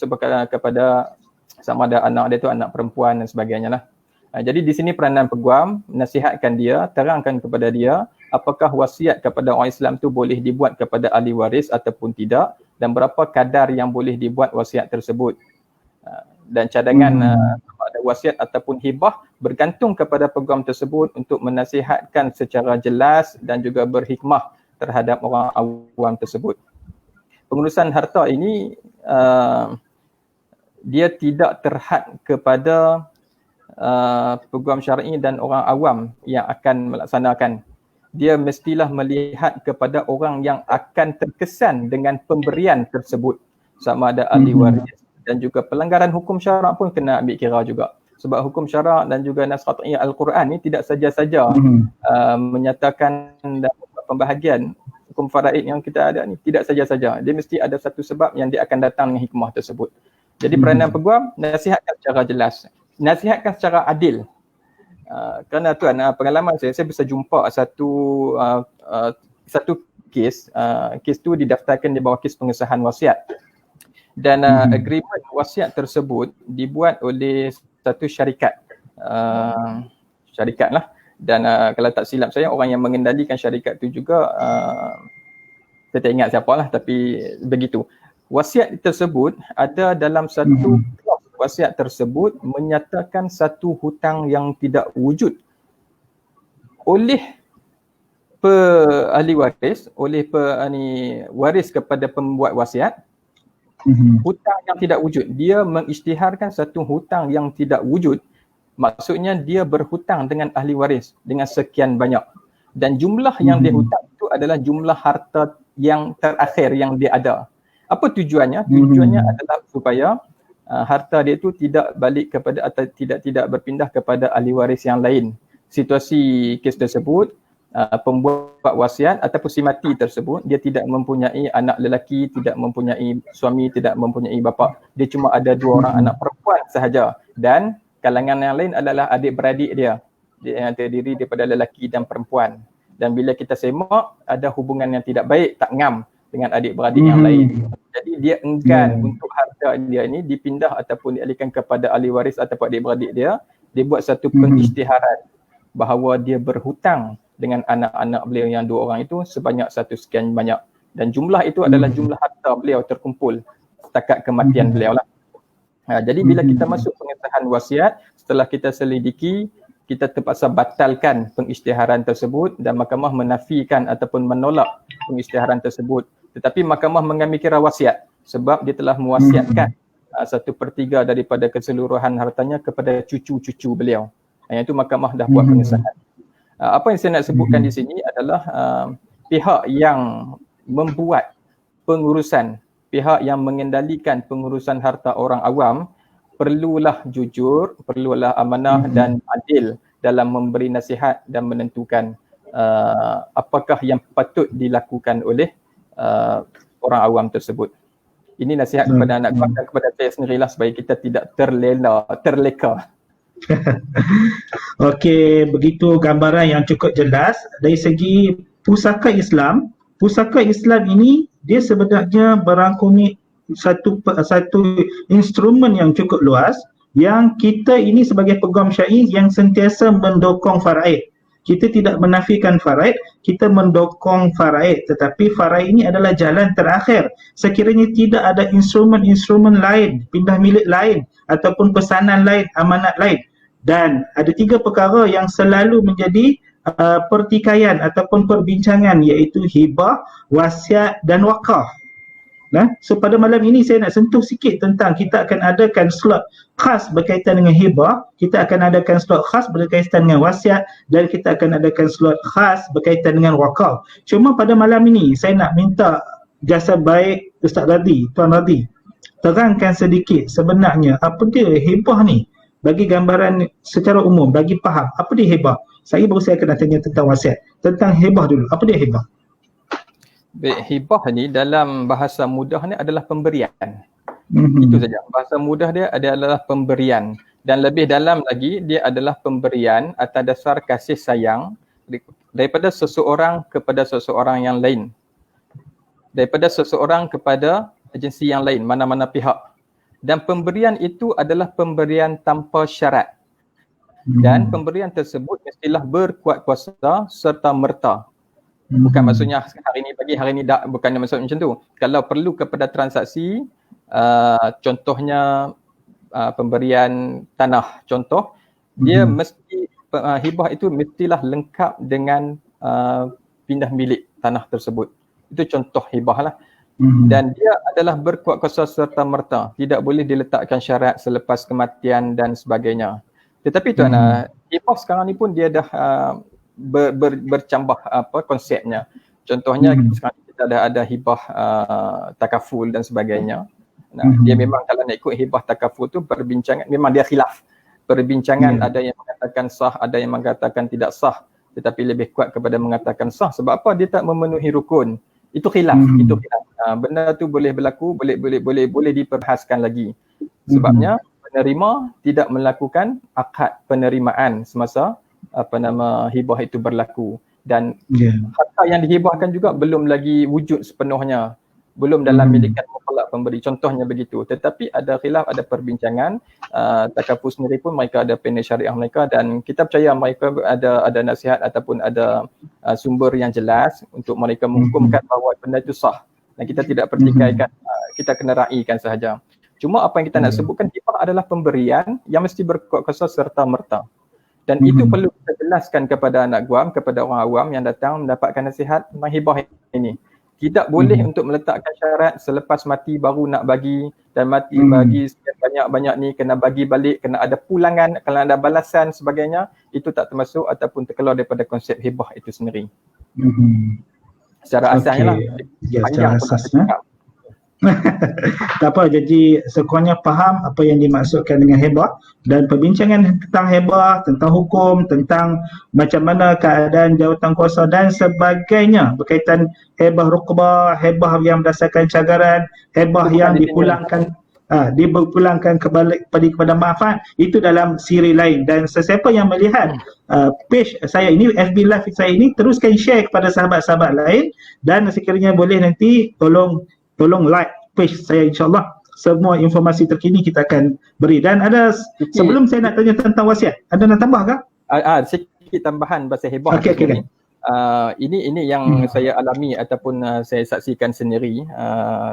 kepada sama ada anak dia tu anak perempuan dan sebagainya lah. Jadi di sini peranan peguam nasihatkan dia, terangkan kepada dia apakah wasiat kepada orang Islam tu boleh dibuat kepada ahli waris ataupun tidak, dan berapa kadar yang boleh dibuat wasiat tersebut. Dan cadangan ada wasiat ataupun hibah bergantung kepada peguam tersebut untuk menasihatkan secara jelas dan juga berhikmah terhadap orang awam tersebut. Pengurusan harta ini dia tidak terhad kepada peguam syar'i dan orang awam yang akan melaksanakan. Dia mestilah melihat kepada orang yang akan terkesan dengan pemberian tersebut, sama ada ahli waris dan juga pelanggaran hukum syarak pun kena ambil kira juga. Sebab hukum syarak dan juga nas qat'iyah Al-Quran ni tidak saja-saja menyatakan dan pembahagian hukum faraid yang kita ada ni, tidak saja-saja. Dia mesti ada satu sebab yang dia akan datang dengan hikmah tersebut. Jadi peranan peguam nasihatkan secara jelas, nasihatkan secara adil. Kerana tuan, pengalaman saya bisa jumpa satu kes tu didaftarkan di bawah kes pengesahan wasiat. Dan agreement wasiat tersebut dibuat oleh satu syarikat lah. Dan kalau tak silap saya, orang yang mengendalikan syarikat itu juga saya tak ingat siapa lah, tapi begitu. Wasiat tersebut ada dalam satu wasiat tersebut menyatakan satu hutang yang tidak wujud oleh ahli waris, oleh waris kepada pembuat wasiat. Hutang yang tidak wujud, dia mengisytiharkan satu hutang yang tidak wujud, maksudnya dia berhutang dengan ahli waris dengan sekian banyak, dan jumlah yang dia hutang itu adalah jumlah harta yang terakhir yang dia ada. Apa tujuannya? Tujuannya adalah supaya harta dia itu tidak balik kepada atau tidak berpindah kepada ahli waris yang lain. Situasi kes tersebut, pembuat wasiat ataupun si mati tersebut, dia tidak mempunyai anak lelaki, tidak mempunyai suami, tidak mempunyai bapa. Dia cuma ada 2 orang anak perempuan sahaja, dan kalangan yang lain adalah adik-beradik dia yang terdiri daripada lelaki dan perempuan. Dan bila kita semak ada hubungan yang tidak baik, tak ngam dengan adik-beradik yang lain. Jadi dia enggan untuk harta dia ini dipindah ataupun dialihkan kepada ahli waris ataupun adik-beradik dia. Dia buat satu pengisytiharan bahawa dia berhutang dengan anak-anak beliau yang 2 orang itu sebanyak satu sekian banyak. Dan jumlah itu adalah jumlah harta beliau terkumpul setakat kematian beliau lah. Jadi bila kita masuk pengesahan wasiat, setelah kita selidiki, kita terpaksa batalkan pengisytiharan tersebut dan mahkamah menafikan ataupun menolak pengisytiharan tersebut. Tetapi mahkamah mengambil kira wasiat sebab dia telah mewasiatkan 1/3 daripada keseluruhan hartanya kepada cucu-cucu beliau. Yang itu mahkamah dah buat pengesahan. Apa yang saya nak sebutkan di sini adalah pihak yang membuat pengurusan, pihak yang mengendalikan pengurusan harta orang awam perlulah jujur, perlulah amanah dan adil dalam memberi nasihat dan menentukan apakah yang patut dilakukan oleh orang awam tersebut. Ini nasihat kepada anak kuat dan kepada saya sendirilah supaya kita tidak terleka. Okey, begitu gambaran yang cukup jelas. Dari segi pusaka Islam ini dia sebenarnya berangkumi satu instrumen yang cukup luas yang kita ini sebagai peguam syar'i yang sentiasa mendokong faraid. Kita tidak menafikan faraid, kita mendokong faraid, tetapi faraid ini adalah jalan terakhir. Sekiranya tidak ada instrumen-instrumen lain, pindah milik lain ataupun pesanan lain, amanat lain. Dan ada 3 perkara yang selalu menjadi pertikaian ataupun perbincangan, iaitu hibah, wasiat dan wakaf. So pada malam ini saya nak sentuh sikit tentang kita akan adakan slot khas berkaitan dengan hibah, kita akan adakan slot khas berkaitan dengan wasiat dan kita akan adakan slot khas berkaitan dengan wakaf. Cuma pada malam ini saya nak minta jasa baik Ustaz Radhi, Tuan Radhi, terangkan sedikit sebenarnya apa dia hibah ni, bagi gambaran secara umum, bagi faham apa dia hibah. Saya baru saya akan tanya tentang wasiat. Tentang hibah dulu, apa dia hibah? Baik, hibah ni dalam bahasa mudah ni adalah pemberian. Itu saja. Bahasa mudah dia adalah pemberian. Dan lebih dalam lagi, dia adalah pemberian atas dasar kasih sayang daripada seseorang kepada seseorang yang lain. Daripada seseorang kepada agensi yang lain, mana-mana pihak. Dan pemberian itu adalah pemberian tanpa syarat. Dan pemberian tersebut mestilah berkuat kuasa serta merta. Bukan maksudnya hari ni bagi, hari ni tak, bukan maksud macam tu. Kalau perlu kepada transaksi, contohnya pemberian tanah, contoh, dia mesti, hibah itu mestilah lengkap dengan pindah milik tanah tersebut. Itu contoh hibah lah. Dan dia adalah berkuat kuasa serta merta. Tidak boleh diletakkan syarat selepas kematian dan sebagainya. Tetapi tuan, hibah sekarang ni pun dia dah bercambah konsepnya. Contohnya sekarang kita ada hibah takaful dan sebagainya. Dia memang kalau nak ikut hibah takaful tu perbincangan, memang dia khilaf. Perbincangan ada yang mengatakan sah, ada yang mengatakan tidak sah. Tetapi lebih kuat kepada mengatakan sah. Sebab apa? Dia tak memenuhi rukun. Itu khilaf. Itu khilaf. Benda tu boleh berlaku, boleh diperbahaskan lagi. Sebabnya penerima tidak melakukan akad penerimaan semasa hibah itu berlaku, dan harta yang dihibahkan juga belum lagi wujud sepenuhnya, belum dalam milikan mutlak pemberi, contohnya begitu. Tetapi ada khilaf, ada perbincangan. Takaful sendiri pun mereka ada panel syariah mereka, dan kita percaya mereka ada nasihat ataupun ada sumber yang jelas untuk mereka menghukumkan bahawa benda itu sah, dan kita tidak pertikaikan, kita kena raikan sahaja. Cuma apa yang kita nak sebutkan, hibah adalah pemberian yang mesti berkuat kuasa serta merta. Dan itu perlu kita jelaskan kepada anak guam, kepada orang awam yang datang mendapatkan nasihat tentang hibah ini. Tidak boleh untuk meletakkan syarat selepas mati baru nak bagi, dan mati bagi sekian banyak-banyak ni kena bagi balik, kena ada pulangan, kena ada balasan sebagainya. Itu tak termasuk ataupun terkeluar daripada konsep hibah itu sendiri. Secara asasnya lah. Panjang pun nak cakap. Tak apa, jadi sekurangnya faham apa yang dimaksudkan dengan hibah, dan perbincangan tentang hibah, tentang hukum, tentang macam mana keadaan jawatan kuasa dan sebagainya berkaitan hibah rukbah, hibah yang berdasarkan cagaran, hibah yang dipulangkan kepada manfaat, itu dalam siri lain. Dan sesiapa yang melihat page saya ini, FB Live saya ini, teruskan share kepada sahabat-sahabat lain, dan sekiranya boleh nanti tolong like page saya, insyaAllah semua informasi terkini kita akan beri. Dan ada, sebelum saya nak tanya tentang wasiat, ada nak tambah ke? Sikit tambahan pasal hibah. Okay. Ini yang saya alami ataupun saya saksikan sendiri,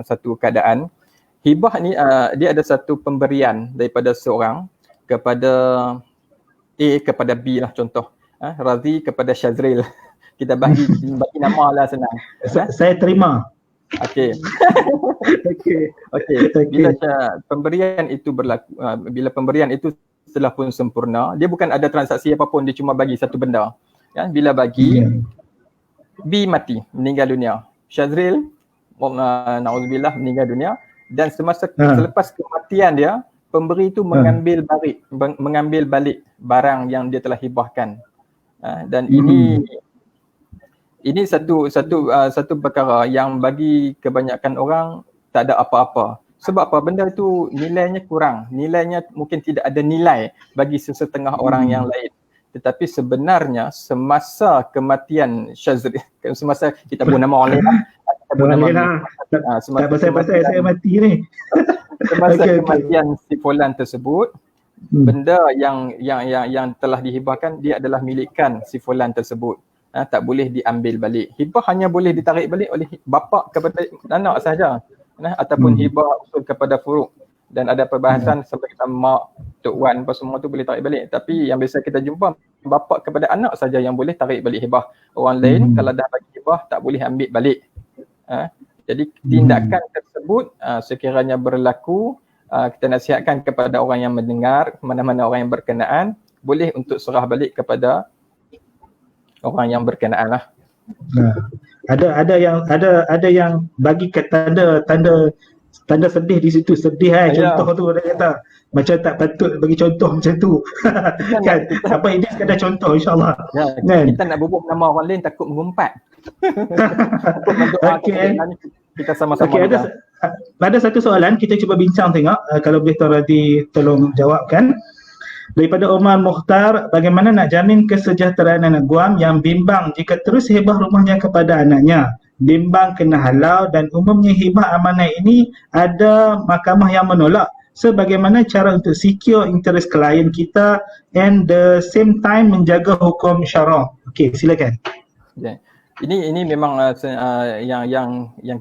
satu keadaan. Hibah ni dia ada satu pemberian daripada seorang kepada A kepada B lah contoh. Razi kepada Syazril. Kita bagi nama lah senang. Saya terima. Okey. Okey. Bila pemberian itu berlaku, bila pemberian itu telah pun sempurna, dia bukan ada transaksi apapun, dia cuma bagi satu benda. Ya, bila bagi B mati, meninggal dunia. Syazril na'udzubillah meninggal dunia, dan selepas kematian dia, pemberi itu mengambil balik barang yang dia telah hibahkan. Dan ini satu perkara yang bagi kebanyakan orang tak ada apa-apa. Sebab apa? Benda itu nilainya kurang. Nilainya mungkin tidak ada nilai bagi sesetengah orang yang lain. Tetapi sebenarnya semasa kematian Syazril, semasa kita pun nama orang lain, tak pasal-pasal saya mati ni. Semasa kematian si fulan tersebut, benda yang telah dihibahkan dia adalah milikan si fulan tersebut. Tak boleh diambil balik. Hibah hanya boleh ditarik balik oleh bapa kepada anak sahaja. Ataupun hibah usul kepada furuk. Dan ada perbahasan sampai kita mak, tok wan apa semua tu boleh tarik balik. Tapi yang biasa kita jumpa, bapa kepada anak saja yang boleh tarik balik hibah. Orang lain kalau dah bagi hibah tak boleh ambil balik. Jadi tindakan tersebut sekiranya berlaku, kita nasihatkan kepada orang yang mendengar, mana-mana orang yang berkenaan, boleh untuk serah balik kepada orang yang berkenaan lah. Ada yang bagi tanda sedih di situ, sedih contoh tu dia kata macam tak patut bagi contoh macam tu. Kan apa ini sekadar contoh insya-Allah. Kan? Kita nak bubuh nama orang lain takut mengumpat. Okey. Kita sama-sama. Ada satu soalan kita cuba bincang tengok kalau boleh Tuan Radhi tolong jawabkan. Daripada Omar Mukhtar, bagaimana nak jamin kesejahteraan anak Guam yang bimbang jika terus hibah rumahnya kepada anaknya? Bimbang kena halau dan umumnya hibah amanah ini ada mahkamah yang menolak. So bagaimana cara untuk secure interest klien kita and the same time menjaga hukum syara? Okey, silakan. Ini memang yang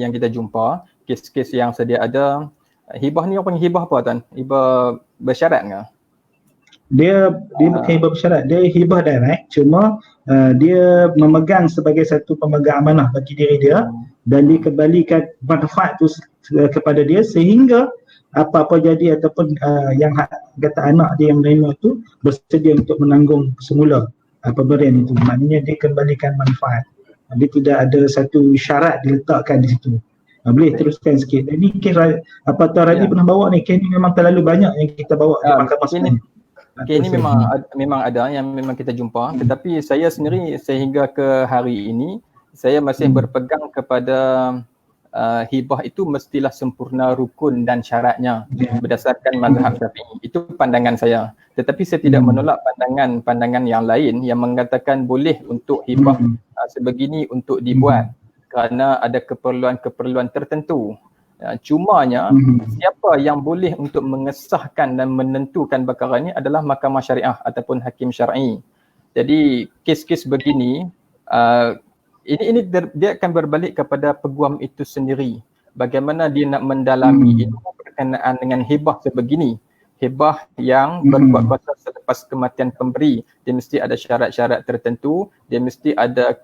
kita jumpa kes-kes yang sedia ada. Hibah ni orang hibah apa Tuan? Hibah bersyarat ke? Dia bukan hibah bersyarat, dia hibah direct, cuma dia memegang sebagai satu pemegang amanah bagi diri dia dan dikembalikan manfaat tu kepada dia sehingga apa-apa jadi ataupun yang kata anak dia yang menerima tu bersedia untuk menanggung semula pemberian itu. Maknanya dia kembalikan manfaat. Dia tidak ada satu syarat diletakkan di situ. Boleh teruskan sikit. Ini kes apa Tuan Radhi pernah bawa ni, kes ni memang terlalu banyak yang kita bawa di mahkamah sebenarnya. Okay, ini memang ada yang memang kita jumpa, tetapi saya sendiri sehingga ke hari ini saya masih berpegang kepada hibah itu mestilah sempurna rukun dan syaratnya berdasarkan mazhab Syafi'i. Itu pandangan saya. Tetapi saya tidak menolak pandangan yang lain yang mengatakan boleh untuk hibah sebegini untuk dibuat kerana ada keperluan tertentu. Cumanya siapa yang boleh untuk mengesahkan dan menentukan perkara ini adalah mahkamah syariah ataupun hakim syar'i. Jadi kes-kes begini ini dia akan berbalik kepada peguam itu sendiri. Bagaimana dia nak mendalami ilmu berkenaan dengan hibah sebegini. Hibah yang berbuat kuasa selepas kematian pemberi, dia mesti ada syarat-syarat tertentu, dia mesti ada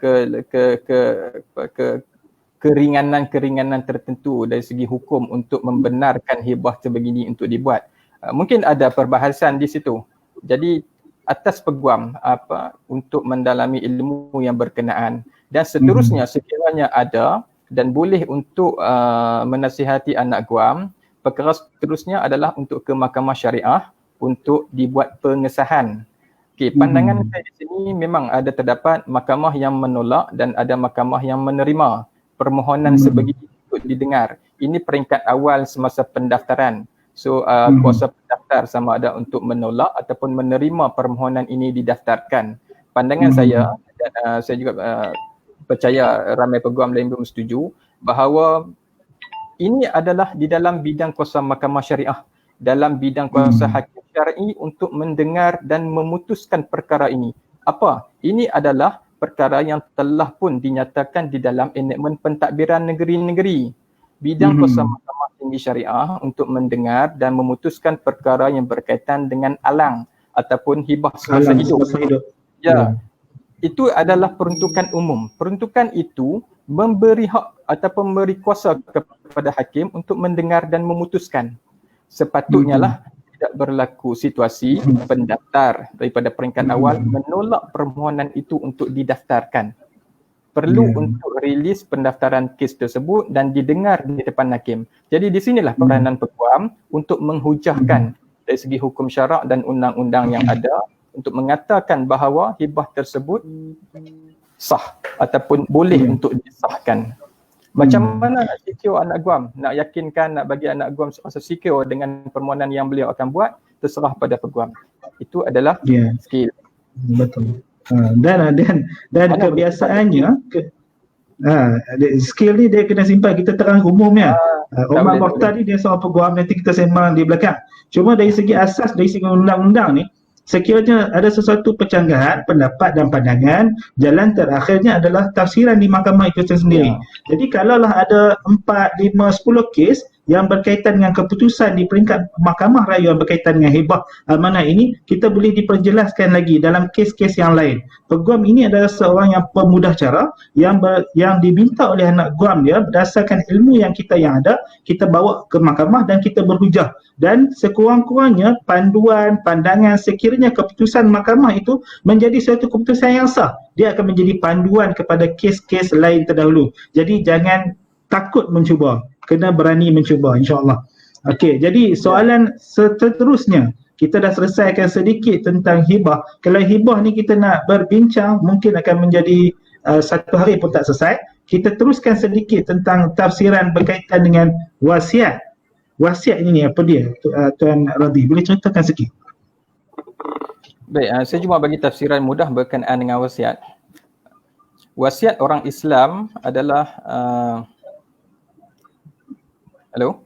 keringanan tertentu dari segi hukum untuk membenarkan hibah sebegini untuk dibuat. Mungkin ada perbahasan di situ. Jadi atas peguam untuk mendalami ilmu yang berkenaan dan seterusnya sekiranya ada dan boleh untuk menasihati anak guam, perkara seterusnya adalah untuk ke mahkamah syariah untuk dibuat pengesahan. Okey, pandangan saya di sini memang ada terdapat mahkamah yang menolak dan ada mahkamah yang menerima permohonan sebegini untuk didengar. Ini peringkat awal semasa pendaftaran. So kuasa pendaftar sama ada untuk menolak ataupun menerima permohonan ini didaftarkan. Pandangan saya dan saya juga percaya ramai peguam lain belum setuju bahawa ini adalah di dalam bidang kuasa mahkamah syariah, dalam bidang kuasa hakim syar'i untuk mendengar dan memutuskan perkara ini. Apa? Ini adalah perkara yang telah pun dinyatakan di dalam enakmen pentadbiran negeri-negeri. Bidang kuasa mahkamah tinggi syariah untuk mendengar dan memutuskan perkara yang berkaitan dengan alang ataupun hibah semasa Alam hidup. semasa hidup. Ya. Itu adalah peruntukan umum. Peruntukan itu memberi hak ataupun memberi kuasa kepada hakim untuk mendengar dan memutuskan. Sepatutnya lah tidak berlaku situasi pendaftar daripada peringkat awal menolak permohonan itu untuk didaftarkan. Perlu untuk rilis pendaftaran kes tersebut dan didengar di depan hakim. Jadi di sinilah peranan peguam untuk menghujahkan dari segi hukum syarak dan undang-undang yang ada untuk mengatakan bahawa hibah tersebut sah ataupun boleh untuk disahkan. Macam mana nak secure anak guam? Nak yakinkan, nak bagi anak guam rasa secure dengan permohonan yang beliau akan buat, terserah pada peguam. Itu adalah skill. Betul. Dan kebiasaannya skill ni dia kena simpan kita terang umumnya. Omar Mokhtar ni dia seorang peguam, nanti kita sembang di belakang. Cuma dari segi asas, dari segi undang-undang ni, sekiranya ada sesuatu percanggahan, pendapat dan pandangan, jalan terakhirnya adalah tafsiran di mahkamah itu sendiri. Jadi kalaulah ada 4, 5, 10 kes yang berkaitan dengan keputusan di peringkat mahkamah raya yang berkaitan dengan hibah amanah ini, kita boleh diperjelaskan lagi dalam kes-kes yang lain. Peguam ini adalah seorang yang pemudah cara yang diminta oleh anak guam dia berdasarkan ilmu yang ada, kita bawa ke mahkamah dan kita berhujah. Dan sekurang-kurangnya panduan, pandangan, sekiranya keputusan mahkamah itu menjadi suatu keputusan yang sah, dia akan menjadi panduan kepada kes-kes lain terdahulu. Jadi jangan takut mencuba, kena berani mencuba, insya-Allah. Okey, jadi soalan seterusnya, kita dah selesaikan sedikit tentang hibah. Kalau hibah ni kita nak berbincang, mungkin akan menjadi satu hari pun tak selesai. Kita teruskan sedikit tentang tafsiran berkaitan dengan wasiat. Wasiat ini apa dia, Tuan Radhi? Boleh ceritakan sikit? Baik, saya cuma bagi tafsiran mudah berkenaan dengan wasiat. Wasiat orang Islam adalah Hello?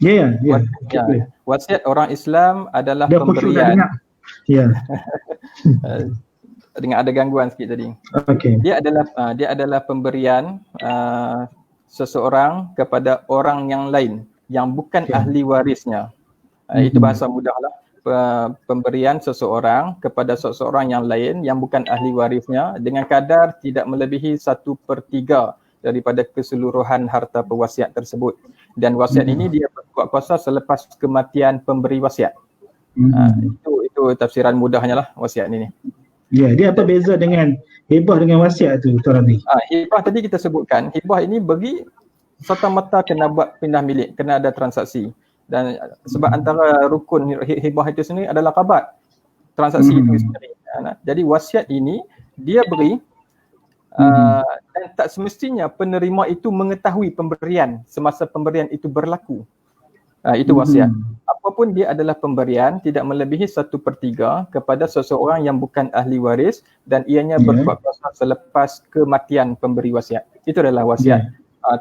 Ya. Wasiat orang Islam adalah pemberian. Dengan ada gangguan sikit tadi. Okay. Dia adalah pemberian seseorang kepada orang yang lain yang bukan ahli warisnya. Itu bahasa mudahlah. Pemberian seseorang kepada seseorang yang lain yang bukan ahli warisnya dengan kadar tidak melebihi 1/3 daripada keseluruhan harta pewasiat tersebut. Dan wasiat ini dia berkuat kuasa selepas kematian pemberi wasiat. Itu tafsiran mudahnya lah wasiat ini. Ya, dia apa beza dengan hibah dengan wasiat tu, Tuan Radhi? Hibah tadi kita sebutkan, hibah ini bagi serta-merta kena buat pindah milik, kena ada transaksi. Dan sebab antara rukun hibah itu sendiri adalah qabat, transaksi itu sendiri. Jadi wasiat ini dia beri dan tak semestinya penerima itu mengetahui pemberian semasa pemberian itu berlaku. Itu wasiat. Apapun dia adalah pemberian tidak melebihi 1/3 kepada seseorang yang bukan ahli waris dan ianya berkuat kuasa selepas kematian pemberi wasiat. Itu adalah wasiat.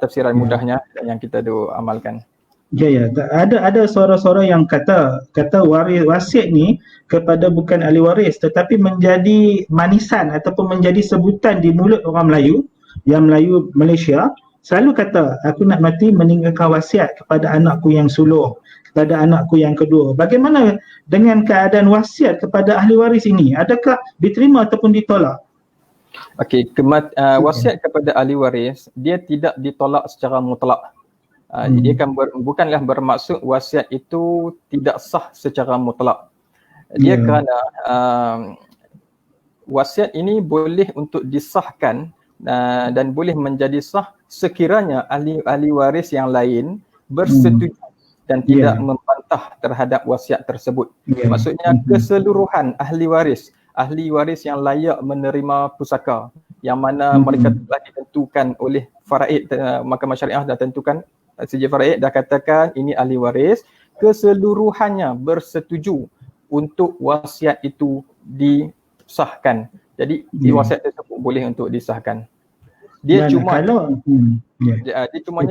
Tafsiran mudahnya yang kita amalkan. Ya. Ada suara-suara yang kata waris wasiat ni kepada bukan ahli waris tetapi menjadi manisan ataupun menjadi sebutan di mulut orang Melayu, yang Melayu Malaysia selalu kata, aku nak mati meninggalkan wasiat kepada anakku yang sulung, kepada anakku yang kedua. Bagaimana dengan keadaan wasiat kepada ahli waris ini? Adakah diterima ataupun ditolak? Okey, wasiat kepada ahli waris dia tidak ditolak secara mutlak. Dia bukanlah bermaksud wasiat itu tidak sah secara mutlak. Dia kerana wasiat ini boleh untuk disahkan dan boleh menjadi sah sekiranya ahli waris yang lain bersetuju dan tidak membantah terhadap wasiat tersebut. Maksudnya keseluruhan ahli waris yang layak menerima pusaka yang mana mereka telah ditentukan oleh faraid, Mahkamah Syariah dah tentukan, Sijil Faraid dah katakan ini ahli waris, keseluruhannya bersetuju untuk wasiat itu disahkan. Jadi wasiat tersebut boleh untuk disahkan. Dia cumanya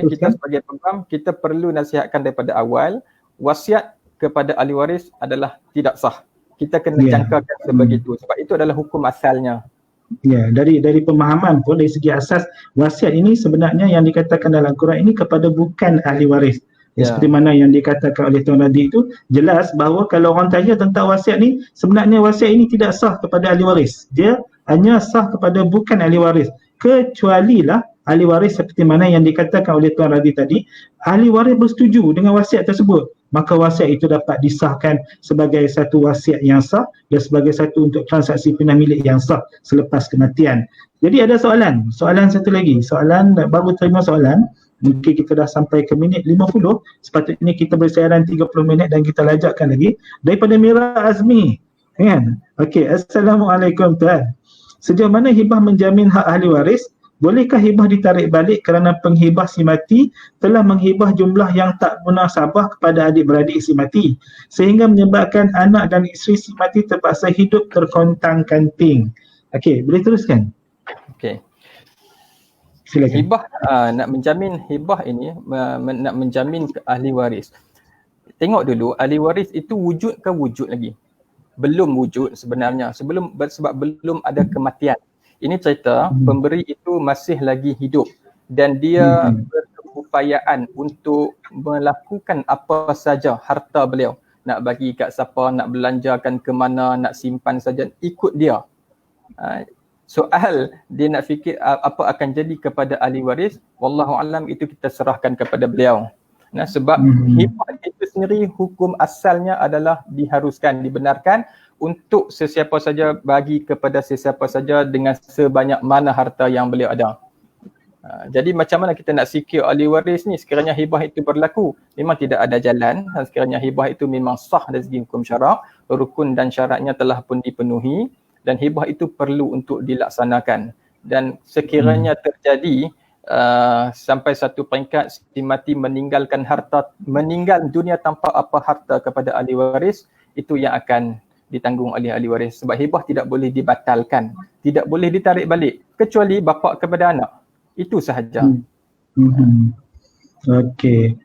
kita sebagai peguam, kita perlu nasihatkan daripada awal, wasiat kepada ahli waris adalah tidak sah. Kita kena jangkakan sebegitu sebab itu adalah hukum asalnya. Ya, dari pemahaman pun dari segi asas wasiat ini sebenarnya yang dikatakan dalam Quran ini kepada bukan ahli waris. Seperti mana yang dikatakan oleh Tuan Radhi itu, jelas bahawa kalau orang tanya tentang wasiat ni, sebenarnya wasiat ini tidak sah kepada ahli waris. Dia hanya sah kepada bukan ahli waris. Kecuali lah ahli waris seperti mana yang dikatakan oleh Tuan Radhi tadi, ahli waris bersetuju dengan wasiat tersebut, maka wasiat itu dapat disahkan sebagai satu wasiat yang sah dan sebagai satu untuk transaksi pindah milik yang sah selepas kematian. Jadi ada soalan satu lagi, baru terima soalan. Mungkin kita dah sampai ke minit 50, sepatutnya kita bersiaran 30 minit dan kita lajakkan lagi. Daripada Mira Azmi, kan? Okey, Assalamualaikum Tuan. Sejauh mana hibah menjamin hak ahli waris? Bolehkah hibah ditarik balik kerana penghibah si mati telah menghibah jumlah yang tak munasabah kepada adik-beradik si mati, sehingga menyebabkan anak dan isteri si mati terpaksa hidup terkontang-kanting. Okey, boleh teruskan? Okey. Silakan. Hibah, nak menjamin hibah ini, nak menjamin ke ahli waris. Tengok dulu, ahli waris itu wujud ke wujud lagi? Belum wujud sebenarnya, sebab belum ada kematian. Ini cerita pemberi itu masih lagi hidup dan dia berkeupayaan untuk melakukan apa saja harta beliau. Nak bagi kat siapa, nak belanjakan ke mana, nak simpan saja, ikut dia. Soal dia nak fikir apa akan jadi kepada ahli waris, wallahu alam, itu kita serahkan kepada beliau. Nah, sebab hibah itu sendiri hukum asalnya adalah diharuskan, dibenarkan untuk sesiapa saja bagi kepada sesiapa saja dengan sebanyak mana harta yang beliau ada. Jadi macam mana kita nak secure ahli waris ni sekiranya hibah itu berlaku? Memang tidak ada jalan. Sekiranya hibah itu memang sah dari segi hukum syarak, rukun dan syaratnya telah pun dipenuhi dan hibah itu perlu untuk dilaksanakan. Dan sekiranya terjadi sampai satu peringkat si mati meninggalkan harta, meninggal dunia tanpa apa harta kepada ahli waris, itu yang akan ditanggung oleh ahli waris. Sebab hibah tidak boleh dibatalkan, tidak boleh ditarik balik kecuali bapa kepada anak. Itu sahaja. Okey.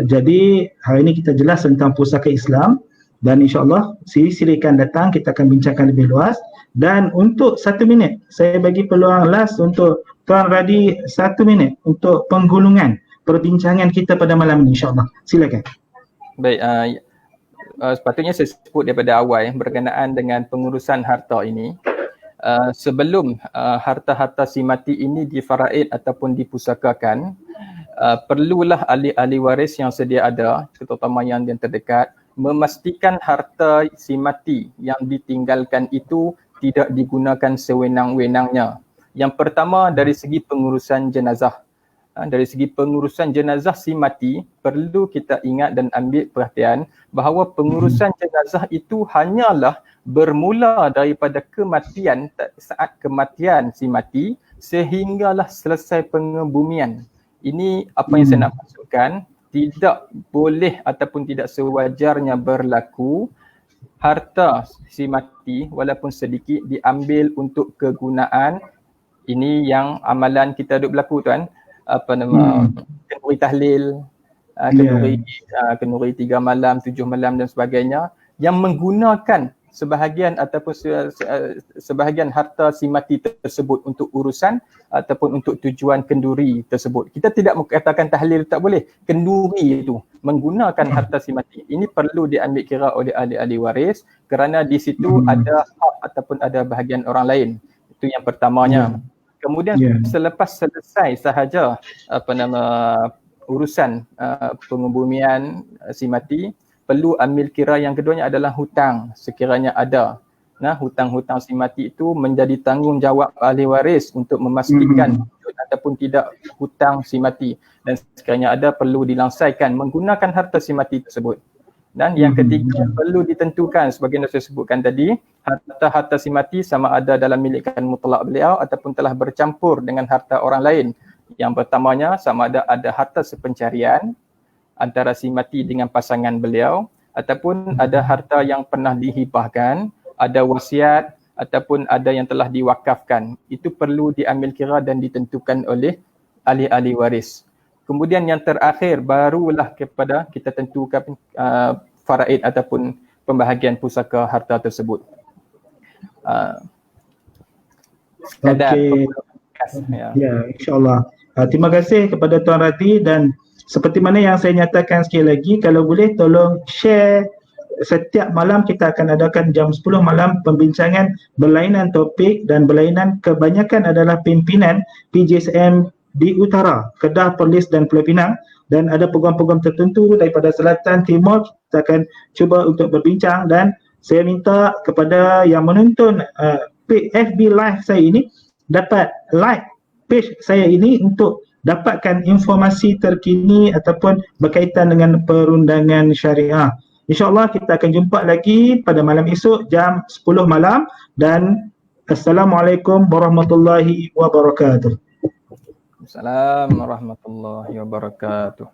Jadi hari ini kita jelas tentang pusaka Islam dan insya-Allah siri-siri akan datang kita akan bincangkan lebih luas. Dan untuk 1 minit saya bagi peluang last untuk Tuan Radhi, 1 minit untuk penggulungan perbincangan kita pada malam ini, insya-Allah. Silakan. Baik, sepatutnya saya sebut daripada awal berkenaan dengan pengurusan harta ini. Sebelum harta-harta si mati ini difaraid ataupun dipusakakan, perlulah ahli waris yang sedia ada, terutama yang terdekat, memastikan harta si mati yang ditinggalkan itu tidak digunakan sewenang-wenangnya. Yang pertama dari segi pengurusan jenazah. Dari segi pengurusan jenazah si mati, perlu kita ingat dan ambil perhatian bahawa pengurusan jenazah itu hanyalah bermula daripada kematian, saat kematian si mati sehinggalah selesai pengebumian. Ini apa yang saya nak maksudkan, tidak boleh ataupun tidak sewajarnya berlaku harta si mati walaupun sedikit diambil untuk kegunaan. Ini yang amalan kita duk berlaku tuan, kenduri tahlil, kenduri 3 malam, 7 malam dan sebagainya, yang menggunakan sebahagian ataupun sebahagian harta si mati tersebut untuk urusan ataupun untuk tujuan kenduri tersebut. Kita tidak mengatakan tahlil tak boleh, kenduri itu menggunakan harta si mati. Ini perlu diambil kira oleh ahli-ahli waris kerana di situ ada hak ataupun ada bahagian orang lain. Itu yang pertamanya. Kemudian selepas selesai sahaja urusan pengebumian si mati, perlu ambil kira yang keduanya adalah hutang sekiranya ada. Nah, hutang-hutang si mati itu menjadi tanggungjawab ahli waris untuk memastikan ataupun tidak hutang si mati, dan sekiranya ada perlu dilangsaikan menggunakan harta si mati tersebut. Dan yang ketiga perlu ditentukan sebagaimana saya sebutkan tadi, harta-harta si mati sama ada dalam milikan mutlak beliau ataupun telah bercampur dengan harta orang lain. Yang pertamanya sama ada harta sepencarian antara si mati dengan pasangan beliau, ataupun ada harta yang pernah dihibahkan, ada wasiat ataupun ada yang telah diwakafkan. Itu perlu diambil kira dan ditentukan oleh ahli-ahli waris. Kemudian yang terakhir barulah kepada kita tentukan faraid ataupun pembahagian pusaka harta tersebut. Okey. Ya, insya-Allah. Terima kasih kepada Tuan Radhi dan seperti mana yang saya nyatakan sekali lagi, kalau boleh tolong share. Setiap malam kita akan adakan jam 10 malam pembincangan berlainan topik, dan berlainan kebanyakan adalah pimpinan PJSM di utara, Kedah, Perlis dan Pulau Pinang, dan ada program-program tertentu daripada selatan, timur. Kita akan cuba untuk berbincang, dan saya minta kepada yang menonton FB live saya ini dapat like page saya ini untuk dapatkan informasi terkini ataupun berkaitan dengan perundangan syariah. InsyaAllah kita akan jumpa lagi pada malam esok jam 10 malam, dan Assalamualaikum warahmatullahi wabarakatuh. Assalamualaikum warahmatullahi wabarakatuh.